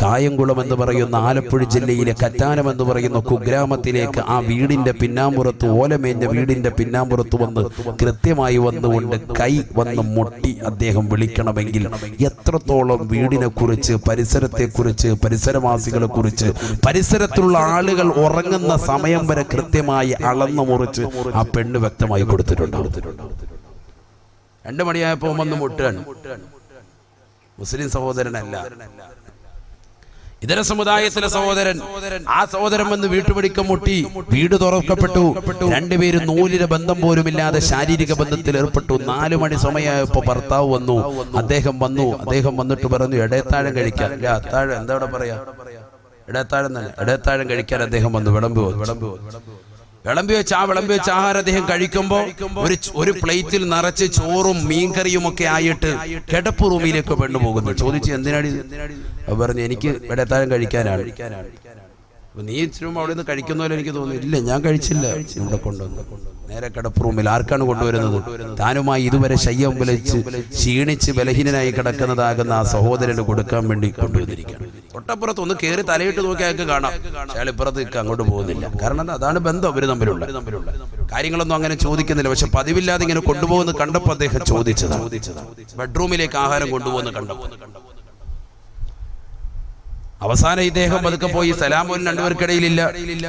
[SPEAKER 1] കായംകുളം എന്ന് പറയുന്ന ആലപ്പുഴ ജില്ലയിലെ കറ്റാനം എന്ന് പറയുന്ന കുഗ്രാമത്തിലേക്ക് ആ വീടിന്റെ പിന്നാമ്പുറത്ത്, ഓലമേഞ്ഞ വീടിന്റെ പിന്നാമ്പുറത്ത് വന്ന് കൃത്യമായി വന്നുകൊണ്ട് കൈ വന്ന് മുട്ടി അദ്ദേഹം വിളിക്കണമെങ്കിൽ എത്രത്തോളം വീടിനെ കുറിച്ച്, പരിസരത്തെ കുറിച്ച്, പരിസരവാസികളെ കുറിച്ച്, പരിസരത്തുള്ള ആളുകൾ ഉറങ്ങുന്ന സമയം വരെ കൃത്യമായി അളന്നു മുറിച്ച് ആ പെണ്ണ് വ്യക്തമായി കൊടുത്തിട്ടുണ്ട്. 2 മണിയായപ്പോ വന്ന് മുട്ടാണ്. മുസ്ലിം സഹോദരനല്ല, ഇതര സമുദായത്തിലെ സഹോദരൻ. ആ സഹോദരൻ വന്ന് വീട്ടുപടിക്കം മുട്ടി. വീട് തുറക്കപ്പെട്ടു. 2 പേരും നൂലിലെ ബന്ധം പോലുമില്ലാതെ ശാരീരിക ബന്ധത്തിൽ ഏർപ്പെട്ടു. 4 മണി സമയമായപ്പോ ഭർത്താവ് വന്നു. അദ്ദേഹം വന്നിട്ട് പറഞ്ഞു, ഇടയത്താഴം കഴിക്കാൻ. അത്താഴം എന്താ ഇവിടെ പറയാ? ഇടയത്താഴം തന്നെ. ഇടയത്താഴം കഴിക്കാൻ അദ്ദേഹം വന്നു. വിളമ്പി വെച്ച ആഹാരം അദ്ദേഹം കഴിക്കുമ്പോ ഒരു പ്ലേറ്റിൽ നിറച്ച് ചോറും മീൻകറിയും ഒക്കെ ആയിട്ട് കിടപ്പ് റൂമിലേക്ക് പെണ്ണു പോകുന്നു. ചോദിച്ചു, എന്തിനാണ്? പറഞ്ഞു, എനിക്ക് ഇടത്താഴം കഴിക്കാനാണ്. നീ ഇച്ചിരി അവിടെ നിന്ന് കഴിക്കുന്ന പോലെ എനിക്ക് തോന്നുന്നു. ഇല്ല, ഞാൻ കഴിച്ചില്ല. ഇവിടെ കൊണ്ടുവന്നു നേരെ കിടപ്പ് റൂമിൽ. ആർക്കാണ് കൊണ്ടുവരുന്നത്? താനുമായി ഇതുവരെ ശയ്യം വിളിച്ച് ക്ഷീണിച്ച് ബലഹീനനായി കിടക്കുന്നതാകുന്ന ആ സഹോദരന് കൊടുക്കാൻ വേണ്ടി കൊണ്ടുവന്നിരിക്കുകയാണ്. തൊട്ടപ്പുറത്ത് ഒന്ന് കയറി തലയിട്ട് നോക്കി അയാൾക്ക് കാണാം. അയാൾ ഇപ്പുറത്തേക്ക് അങ്ങോട്ട് പോകുന്നില്ല. കാരണം അതാണ് ബന്ധം അവർ തമ്മിലുള്ള കാര്യങ്ങളൊന്നും അങ്ങനെ ചോദിക്കുന്നില്ല. പക്ഷെ പതിവില്ലാതെ ഇങ്ങനെ കൊണ്ടുപോകുന്ന കണ്ടപ്പോൾ അദ്ദേഹം ചോദിച്ചതാണ്. ബെഡ്റൂമിലേക്ക് ആഹാരം കൊണ്ടുപോകുന്ന കണ്ടപ്പോൾ അവസാനം ഇദ്ദേഹം പതുക്കെ പോയി, സലാം പോലും രണ്ടുപേർക്കിടയിലില്ല.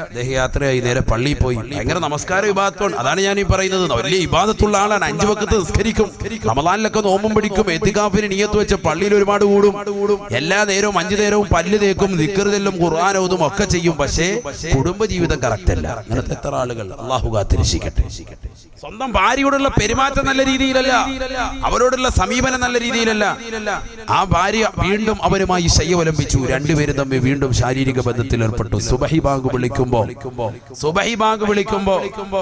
[SPEAKER 1] അദ്ദേഹം യാത്രയായി നേരെ പള്ളിയിൽ പോയി. ഭയങ്കര നമസ്കാരം ഇബാദത്താണ്. അതാണ് ഞാൻ ഈ പറയുന്നത്. വലിയ ഇബാദത്തുള്ള ആളാണ്. 5 വഖത്ത് നിസ്കരിക്കും, റമളാനിലൊക്കെ നോമ്പും പിടിക്കും, എത്തിക്കാഫിന് നിയ്യത്ത് വെച്ച് പള്ളിയിൽ ഒരുപാട് കൂടും, എല്ലാ നേരവും 5 നേരവും പല്ല് തേക്കും, ദിക്ർ ചൊല്ലും, ഖുർആൻ ഓതും ഒക്കെ ചെയ്യും. പക്ഷേ കുടുംബജീവിതം കറക്റ്റ് അല്ല. അങ്ങനത്തെ എത്ര ആളുകൾ. അല്ലാഹു കാത്തിരക്ഷിക്കട്ടെ. സ്വന്തം ഭാര്യയോടുള്ള പെരുമാറ്റം നല്ല രീതിയിലല്ല, അവരോടുള്ള സമീപനം നല്ല രീതിയിലല്ല. ആ ഭാര്യ വീണ്ടും അവരുമായി ശയ്യവലംബിച്ചു. രണ്ടുപേരും തമ്മിൽ വീണ്ടും ശാരീരിക ബന്ധത്തിൽ ഏർപ്പെട്ടു. സുബഹി ബാങ്ക് വിളിക്കുമ്പോ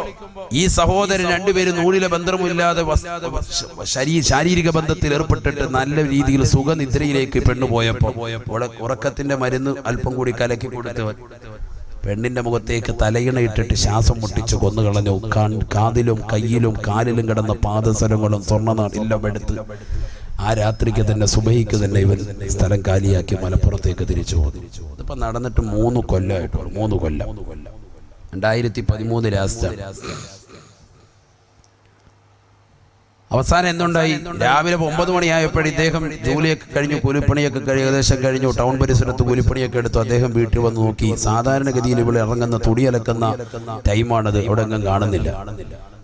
[SPEAKER 1] ഈ സഹോദരൻ രണ്ടുപേരും നൂലിലെ ബന്ധമില്ലാതെ ശാരീരിക ബന്ധത്തിൽ ഏർപ്പെട്ടിട്ട് നല്ല രീതിയിൽ സുഖനിദ്രയിലേക്ക് പെണ്ണുപോയപ്പോ ഉറക്കത്തിന്റെ മരുന്ന് അല്പം കൂടി കലക്കി കൊടുത്ത് പെണ്ണിന്റെ മുഖത്തേക്ക് തലയിണയിട്ടിട്ട് ശ്വാസം മുട്ടിച്ച് കൊന്നുകളഞ്ഞു. കാതിലും കയ്യിലും കാലിലും കിടന്ന പാദസരങ്ങളും സ്വർണ്ണനാടെല്ലാം എടുത്ത് ആ രാത്രിക്ക് തന്നെ സുബഹിക്ക് തന്നെ ഇവൻ സ്ഥലം കാലിയാക്കി മലപ്പുറത്തേക്ക് തിരിച്ചു പോകുന്നു. ഇതിപ്പോ നടന്നിട്ട് 3 കൊല്ലമായിട്ടുള്ളൂ. 3 കൊല്ലം. 2013 ലാസ്റ്റ്. അവസാനം എന്തുണ്ടായി? രാവിലെ 9 മണിയായപ്പോൾ ഇദ്ദേഹം ജോലിയൊക്കെ കഴിഞ്ഞു, കൂലിപ്പണിയൊക്കെ ഏകദേശം കഴിഞ്ഞു, ടൗൺ പരിസരത്ത് കൂലിപ്പണിയൊക്കെ എടുത്തു. അദ്ദേഹം വീട്ടിൽ വന്ന് നോക്കി. സാധാരണഗതിയിൽ ഇവിടെ ഇറങ്ങുന്ന തുണിയലക്കുന്ന ടൈമാണത്. അവിടെ എങ്ങും കാണുന്നില്ല.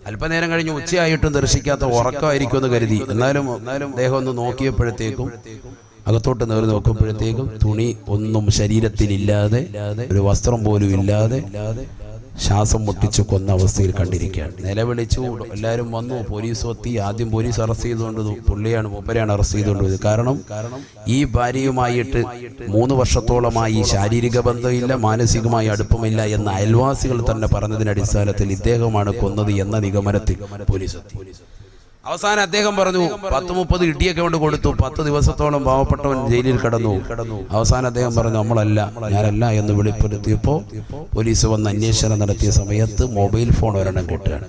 [SPEAKER 1] അല്പനേരം കഴിഞ്ഞ് ഉച്ചയായിട്ടും ദർശിക്കാത്ത ഉറക്കമായിരിക്കും എന്ന് കരുതി. എന്നാലും അദ്ദേഹം ഒന്ന് നോക്കിയപ്പോഴത്തേക്കും, അകത്തോട്ട് നേറി നോക്കുമ്പോഴത്തേക്കും തുണി ഒന്നും ശരീരത്തിലില്ലാതെ, ഒരു വസ്ത്രം പോലും ഇല്ലാതെ ശ്വാസം മുട്ടിച്ച് കൊന്ന അവസ്ഥയിൽ കണ്ടിരിക്കുകയാണ്. നിലവിളിച്ചു. എല്ലാവരും വന്നു. പോലീസ് എത്തി. ആദ്യം പോലീസ് അറസ്റ്റ് ചെയ്തുകൊണ്ട് മൂപ്പരെയാണ് അറസ്റ്റ് ചെയ്തുകൊണ്ടത്. കാരണം ഈ ഭാര്യയുമായിട്ട് 3 വർഷത്തോളമായി ശാരീരിക ബന്ധമില്ല, മാനസികമായി അടുപ്പമില്ല എന്ന അയൽവാസികൾ തന്നെ പറഞ്ഞതിന്റെ അടിസ്ഥാനത്തിൽ ഇദ്ദേഹമാണ് കൊന്നത് എന്ന നിഗമനത്തിൽ പോലീസ് എത്തി. അവസാനം അദ്ദേഹം പറഞ്ഞു 10-30 ഇടിയൊക്കെ കൊണ്ട് കൊടുത്തു. 10 ദിവസത്തോളം പാവപ്പെട്ടവൻ ജയിലിൽ കിടന്നു. അവസാനം അദ്ദേഹം പറഞ്ഞു ഞാനല്ല എന്ന് വെളിപ്പെടുത്തിയപ്പോൾ പോലീസ് വന്ന് അന്വേഷണം നടത്തിയ സമയത്ത് മൊബൈൽ ഫോൺ ഒരെണ്ണം കിട്ടുകയാണ്.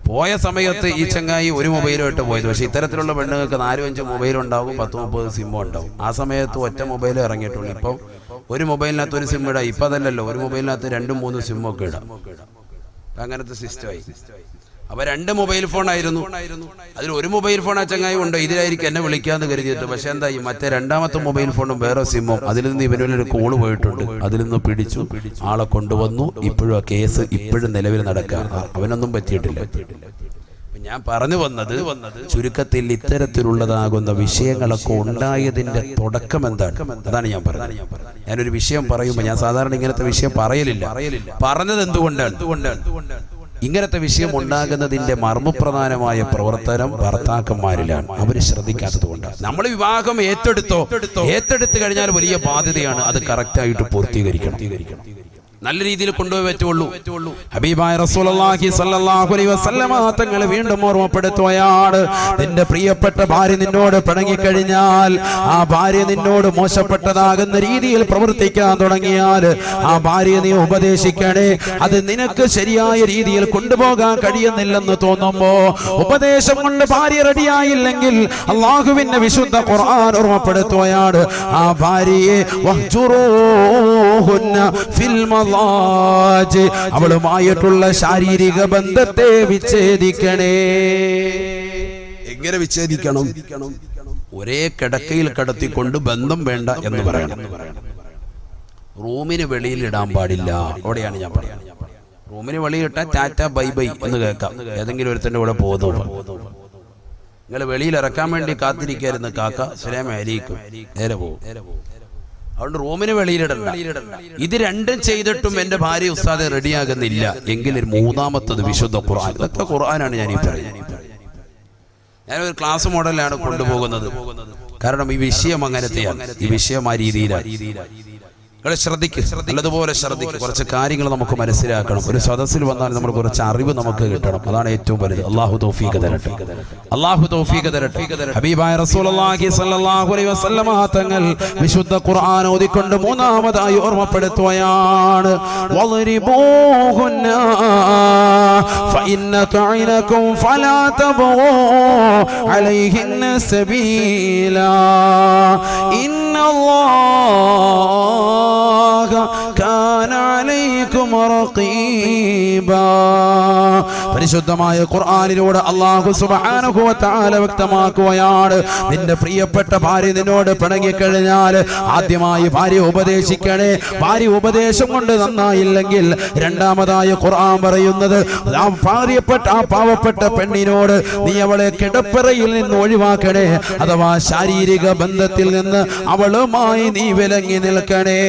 [SPEAKER 1] പോയ സമയത്ത് ഈ ചങ്ങായി ഒരു മൊബൈലുമായിട്ട് പോയത്. പക്ഷേ ഇത്തരത്തിലുള്ള പെണ്ണുങ്ങൾക്ക് 4-5 മൊബൈൽ ഉണ്ടാവും, 10-30 സിമ്മും ഉണ്ടാവും. ആ സമയത്ത് ഒറ്റ മൊബൈൽ ഇറങ്ങിയിട്ടുള്ളൂ. ഇപ്പോൾ ഒരു മൊബൈലിനകത്ത് ഒരു സിം ഇടാം. ഇപ്പം അതല്ലല്ലോ, ഒരു മൊബൈലിനകത്ത് 2-3 സിമ്മൊക്കെ ഇടാം. അങ്ങനത്തെ സിസ്റ്റമായി. അപ്പൊ 2 മൊബൈൽ ഫോൺ ആയിരുന്നു. അതിൽ ഒരു മൊബൈൽ ഫോൺ ആ ചങ്ങായി ഉണ്ട്, ഇതിലായിരിക്കും എന്നെ വിളിക്കാന്ന് കരുതിയിട്ട്. പക്ഷെ എന്തായി, മറ്റേ 2ാമത്തെ മൊബൈൽ ഫോണും വേറെ സിമ്മും. അതിൽ നിന്ന് ഇവനൊരു കോള് പോയിട്ടുണ്ട്. അതിൽ നിന്ന് പിടിച്ചു, ആളെ കൊണ്ടുവന്നു. ഇപ്പോഴും ആ കേസ് ഇപ്പോഴും നിലവിൽ നടക്കുക. അവനൊന്നും പറ്റിയിട്ടില്ല. ഞാൻ പറഞ്ഞു വന്നത് ചുരുക്കത്തിൽ ഇത്തരത്തിലുള്ളതാകുന്ന വിഷയങ്ങളൊക്കെ ഉണ്ടായതിന്റെ തുടക്കം എന്താണ്? അതാണ് ഞാൻ പറഞ്ഞത്. ഞാനൊരു വിഷയം പറയുമ്പോൾ ഞാൻ സാധാരണ ഇങ്ങനത്തെ വിഷയം പറയലില്ല. പറഞ്ഞത് എന്തുകൊണ്ടാണ്? ഇങ്ങനത്തെ വിഷയം ഉണ്ടാകുന്നതിന്റെ മർമ്മപ്രധാനമായ പ്രവർത്തനം ഭർത്താക്കന്മാരിലാണ്. അവര് ശ്രദ്ധിക്കാത്തത് കൊണ്ടാണ്. നമ്മൾ വിവാഹം ഏറ്റെടുത്ത് കഴിഞ്ഞാൽ വലിയ ബാധ്യതയാണ്. അത് കറക്റ്റായിട്ട് പൂർത്തീകരിക്കണം. നല്ല രീതിയിൽ കൊണ്ടുപോയി പറ്റുള്ളൂ. ഹബീബായ റസൂലുള്ളാഹി സ്വല്ലല്ലാഹു അലൈഹി വസല്ലമ തങ്ങൾ വീണ്ടും ഓർമ്മപ്പെടുത്തുകയാണ്, നിന്റെ പ്രിയപ്പെട്ട ഭാര്യ നിന്നോട് പിണങ്ങിക്കഴിഞ്ഞാൽ, ആ ഭാര്യ നിന്നോട് മോശപ്പെട്ടതാകുന്ന രീതിയിൽ പ്രവർത്തിക്കാൻ തുടങ്ങിയാൽ ആ ഭാര്യയെ നീ ഉപദേശിക്കണേ. അത് നിനക്ക് ശരിയായ രീതിയിൽ കൊണ്ടുപോകാൻ കഴിയുന്നില്ലെന്ന് തോന്നുമ്പോ, ഉപദേശം കൊണ്ട് ഭാര്യ റെഡിയായില്ലെങ്കിൽ അല്ലാഹുവിന്റെ വിശുദ്ധ ഖുർആൻ ഓർമ്മപ്പെടുത്തുകയാണ്, ആ ഭാര്യയെ വഹ്ജുറൂഹുന്ന ഫിൽ അവളുമായിട്ടുള്ള ശാരീരിക ബന്ധത്തെ വിച്ഛേദിക്കണേ. എങ്ങനെ വിച്ഛേദിക്കണം? ഒരേ കിടക്കയിൽ കിടത്തിക്കൊണ്ട് ബന്ധം വേണ്ട എന്ന് പറയണം. റൂമിന് വെളിയിൽ ഇടാൻ പാടില്ല. അവിടെയാണ് ഞാൻ പറയുന്നത്. റൂമിന് വെളിയിട്ടാൽ ടാറ്റ ബൈ ബൈ എന്ന് കേൾക്കാം. ഏതെങ്കിലും ഒരുത്തൻ്റെ കൂടെ പോകുന്നു. നിങ്ങൾ വെളിയിൽ ഇറക്കാൻ വേണ്ടി കാത്തിരിക്കായിരുന്നു. കാക്ക അസ്സലാമു അലൈക്കും, നേരെ പോകും. അതുകൊണ്ട് റൂമിന് വെളിയിലിടണ്ട. ഇത് രണ്ടും ചെയ്തിട്ടും എന്റെ ഭാര്യ ഉസ്താദെ റെഡിയാകുന്നില്ല എങ്കിൽ 3ാമത്തത് വിശുദ്ധ ഖുർആൻ. ഇതൊക്കെ ഖുർആനാണ് ഞാൻ ഈ പറയുന്നത്. ഞാനൊരു ക്ലാസ് മോഡലാണ് കൊണ്ടുപോകുന്നത്. കാരണം ഈ വിഷയം അങ്ങനത്തെയാണ്. ഈ വിഷയം ആ രീതിയിലാണ്. ശ്രദ്ധിക്കുക, നല്ലതുപോലെ ശ്രദ്ധിക്കുക. കുറച്ച് കാര്യങ്ങൾ നമുക്ക് മനസ്സിലാക്കണം. ഒരു സദസ്സിൽ വന്നാൽ നമ്മൾ കുറച്ച് അറിവ് നമുക്ക് കിട്ടണം. അതാണ് ഏറ്റവും വലുത്. അല്ലാഹു തൗഫീഖ് തരട്ടെ. അല്ലാഹു തൗഫീഖ് തരട്ടെ. ഹബീബായ റസൂലുള്ളാഹി സ്വല്ലല്ലാഹു അലൈഹി വസല്ലമ തങ്ങൾ വിശുദ്ധ ഖുർആൻ ഓതിക്കൊണ്ട് 3ാമതായി ഓർമ്മപ്പെടുത്തുകയാണ്, വളിബൂഹുന്ന ഫഇന്ന തഅലകും ഫലാ തബൂ അലൈഹിന്ന സബീലാ ഇന്നല്ലാഹ കാന അലൈക്കും റഖീബാ. പരിശുദ്ധമായ ഖുർആനിലൂടെ അല്ലാഹു സുബ്ഹാനഹു വ തആല വ്യക്തമാക്കുകയാണ്. നിന്റെ പ്രിയപ്പെട്ട ഭാര്യ നിന്നോട് പിണങ്ങിക്കഴിഞ്ഞാൽ ആദ്യമായി ഭാര്യ ഉപദേശിക്കണേ. ഭാര്യ ഉപദേശം കൊണ്ട് നന്നായില്ലെങ്കിൽ രണ്ടാമതായി ഖുർആൻ പറയുന്നത് ആ പാവപ്പെട്ട പെണ്ണിനോട് നീ അവളെ കിടപ്പറയിൽ നിന്ന് ഒഴിവാക്കണേ, അഥവാ ശാരീരിക ബന്ധത്തിൽ നിന്ന് അവളുമായി നീ വിലങ്ങി നിൽക്കണേ.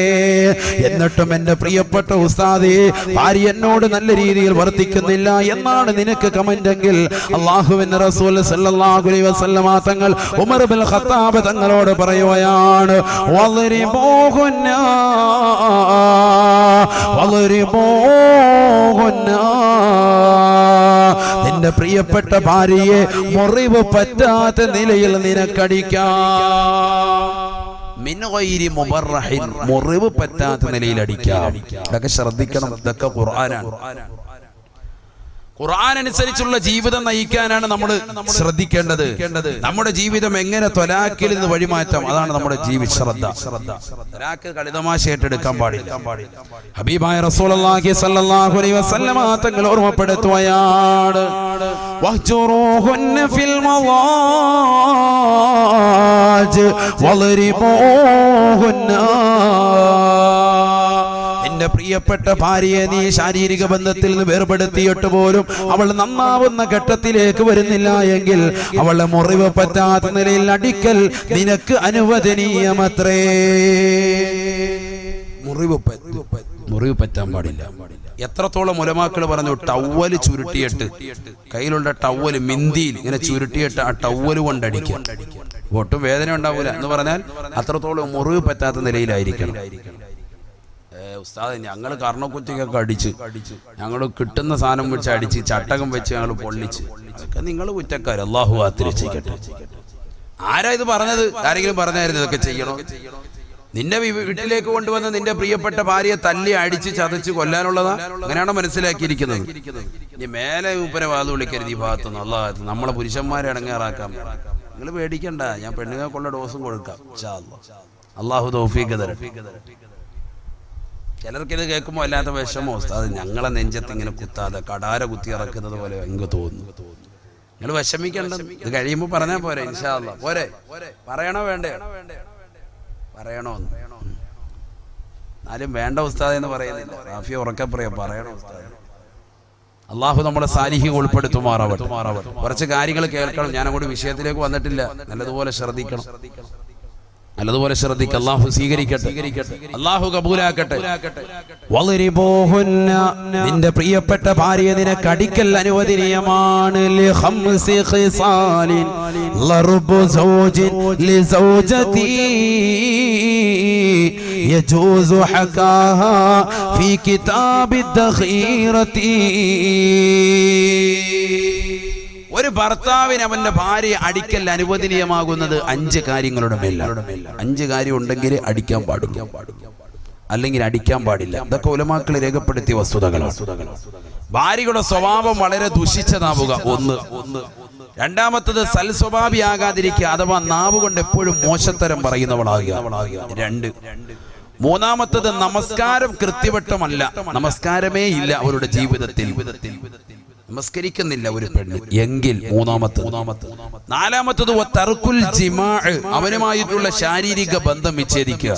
[SPEAKER 1] എന്നിട്ടും എന്റെ പ്രിയപ്പെട്ട ഉസ്താദേ, ഭാര്യ എന്നോട് നല്ല രീതിയിൽ വർത്തിക്കുന്നില്ല എന്നാണ് നിനക്ക് കമന്റെങ്കിൽ അല്ലാഹുവിന്റെ റസൂൽ സല്ലല്ലാഹു അലൈഹി വസല്ലമ തങ്ങൾ ഉമർ ഇബ്നുൽ ഖത്താബ് തങ്ങളോട് പറയുകയാണ്, നിന്റെ പ്രിയപ്പെട്ട ഭാര്യയെ മുറിവ് പറ്റാത്ത നിലയിൽ നിനക്കടിക്കാം. മുറിവ് പറ്റാത്ത നിലയിൽ അടിക്കാം. ഇതൊക്കെ ശ്രദ്ധിക്കണം. ഇതൊക്കെ ഖുർആനാണ്. ഖുർആൻ അനുസരിച്ചുള്ള ജീവിതം നയിക്കാനാണ് നമ്മൾ ശ്രദ്ധിക്കേണ്ടത്. നമ്മുടെ ജീവിതം എങ്ങനെ ത്വലാഖിൽ നിന്ന് വഴിമാറ്റാം, അതാണ് നമ്മുടെ ശ്രദ്ധ. ത്വലാഖ് കളിതമാശ ഏറ്റെടുക്കാൻ പാടില്ല. ഹബീബായ റസൂലുള്ളാഹി സ്വല്ലല്ലാഹു അലൈഹി വസല്ലമ തങ്ങൾ ഓർമ്മപ്പെടുത്തുകയാണ്, വഹ്ജുറൂഹുന്ന ഫിൽ മളാജ് വളരിബൂഹുന്ന. എന്റെ പ്രിയപ്പെട്ട ഭാര്യയെ നീ ശാരീരിക ബന്ധത്തിൽ നിന്ന് വേർപെടുത്തിയിട്ട് പോലും അവൾ നന്നാവുന്ന ഘട്ടത്തിലേക്ക് വരുന്നില്ല എങ്കിൽ അവളെ മുറിവ് പറ്റാത്ത നിലയിൽ അടിക്കൽ നിനക്ക് അനുവദനീയമത്രേ. മുറിവ് പറ്റാൻ പാടില്ല. എത്രത്തോളം ഉലമാക്കൾ പറഞ്ഞു, ടവല് ചുരുട്ടിയിട്ട്, കയ്യിലുള്ള ടവല് മിന്തിയിൽ ഇങ്ങനെ ചുരുട്ടിയിട്ട് ആ ടവല് കൊണ്ടടിക്കുക. ഒട്ടും വേദന ഉണ്ടാവില്ല എന്ന് പറഞ്ഞാൽ അത്രത്തോളം മുറിവ് പറ്റാത്ത നിലയിലായിരിക്കണം. ഉസ്താദ്, ഞങ്ങൾ കർണക്കുറ്റിക്കൊക്കെ അടിച്ച്, ഞങ്ങൾ കിട്ടുന്ന സാധനം വെച്ച് അടിച്ച്, ചട്ടകം വെച്ച് ഞങ്ങൾ പൊള്ളിച്ച്, അതൊക്കെ നിങ്ങൾ കുറ്റക്കാർ. അല്ലാഹു ആത്തിരക്ഷിക്കട്ടെ. ആരാ ഇത് പറഞ്ഞത്? ആരെങ്കിലും പറഞ്ഞായിരുന്നു ഇതൊക്കെ ചെയ്യണോ? നിന്റെ വീട്ടിലേക്ക് കൊണ്ടുവന്ന് നിന്റെ പ്രിയപ്പെട്ട ഭാര്യയെ തല്ലി അടിച്ച് ചതച്ച് കൊല്ലാനുള്ളതാ? അങ്ങനെയാണോ മനസ്സിലാക്കിയിരിക്കുന്നത്? ഇനി മേലെ ഉപ്പരെ വാത് വിളിക്കരുത് ഈ ഭാഗത്തുനിന്ന്. അല്ലാഹ് നമ്മളെ പുരുഷന്മാരെ അടങ്ങാറാക്കാം. നിങ്ങൾ പേടിക്കണ്ട, ഞാൻ പെണ്ണുങ്ങൾക്കുള്ള ഡോസും കൊടുക്കാം. അല്ലാഹു തൗഫീഖ് തരട്ടെ. ചിലർക്കിത് കേൾക്കുമ്പോൾ അല്ലാത്ത വിഷമോ, ഉസ്താദ് ഞങ്ങളെ നെഞ്ചത്ത് ഇങ്ങനെ കുത്താതെ കടാര കുത്തി ഇറക്കുന്നത് പോലെ എനിക്ക് തോന്നുന്നു. നിങ്ങൾ വിഷമിക്കണ്ട, ഇത് കഴിയുമ്പോൾ പറഞ്ഞാൽ പോരെ. ഇൻഷാ അല്ലാഹ് പോരെ. പറയണോ വേണ്ടേ? പറയണോന്ന്. ആരും വേണ്ട ഉസ്താദ് എന്ന് പറയുന്നില്ല. റാഫി ഉറക്കെ പറയാം, പറയണോ ഉസ്താദ്. അള്ളാഹു നമ്മളെ സാലിഹ്യം ഉൾപ്പെടുത്തുമാറാവട്ടെ. കുറച്ച് കാര്യങ്ങൾ കേൾക്കണം. ഞാൻ അങ്ങോട്ട് വിഷയത്തിലേക്ക് വന്നിട്ടില്ല. നല്ലതുപോലെ ശ്രദ്ധിക്കണം. നല്ലതുപോലെ ശ്രദ്ധിക്കുക. അല്ലാഹു സ്വീകരിക്കട്ടെ, അല്ലാഹു കബൂലാക്കട്ടെ. വളരിബൂഹുന്ന, നിന്റെ പ്രിയപ്പെട്ട ഭാര്യയെ നിനക്ക് അടിക്കൽ അനുവദനീയമാണ്. ലിഖംസി ഖിസാലിൻ ലർബു സൗജിൻ ലിസൗജതി യജൂസു ഹകാഹാ ഫീ കിതാബി ദഖീറതി. ഒരു ഭർത്താവിന് അവന്റെ ഭാര്യയെ അടിക്കൽ അനുവദനീയമാകുന്നത് 5 കാര്യങ്ങളുടെ മേലാണ്. 5 കാര്യം ഉണ്ടെങ്കിൽ അടിക്കാൻ പാടില്ല, അല്ലെങ്കിൽ അടിക്കാൻ പാടില്ല. ഇതൊക്കെ ഉലമാക്കൾ രേഖപ്പെടുത്തിയ വസ്തുതകളാണ്. ഭാര്യയുടെ സ്വഭാവം വളരെ ദുഷിച്ചതാവുക 1. രണ്ടാമത്തത് സൽസ്വഭാവിയാകാതിരിക്കുക, അഥവാ നാവ് കൊണ്ട് എപ്പോഴും മോശത്തരം പറയുന്നവളാകുക 2. മൂന്നാമത്തത് നമസ്കാരം കൃത്യവട്ടമല്ല, നമസ്കാരമേ ഇല്ല അവരുടെ ജീവിതത്തിൽ, നമസ്കരിക്കുന്നില്ല ഒരു പെണ്ണ് എങ്കിൽ 3. നാലാമത്തത് തർക്കുൽ ജിമാഅ്, അവനുമായിട്ടുള്ള ശാരീരിക ബന്ധം വിച്ഛേദിക്കുക.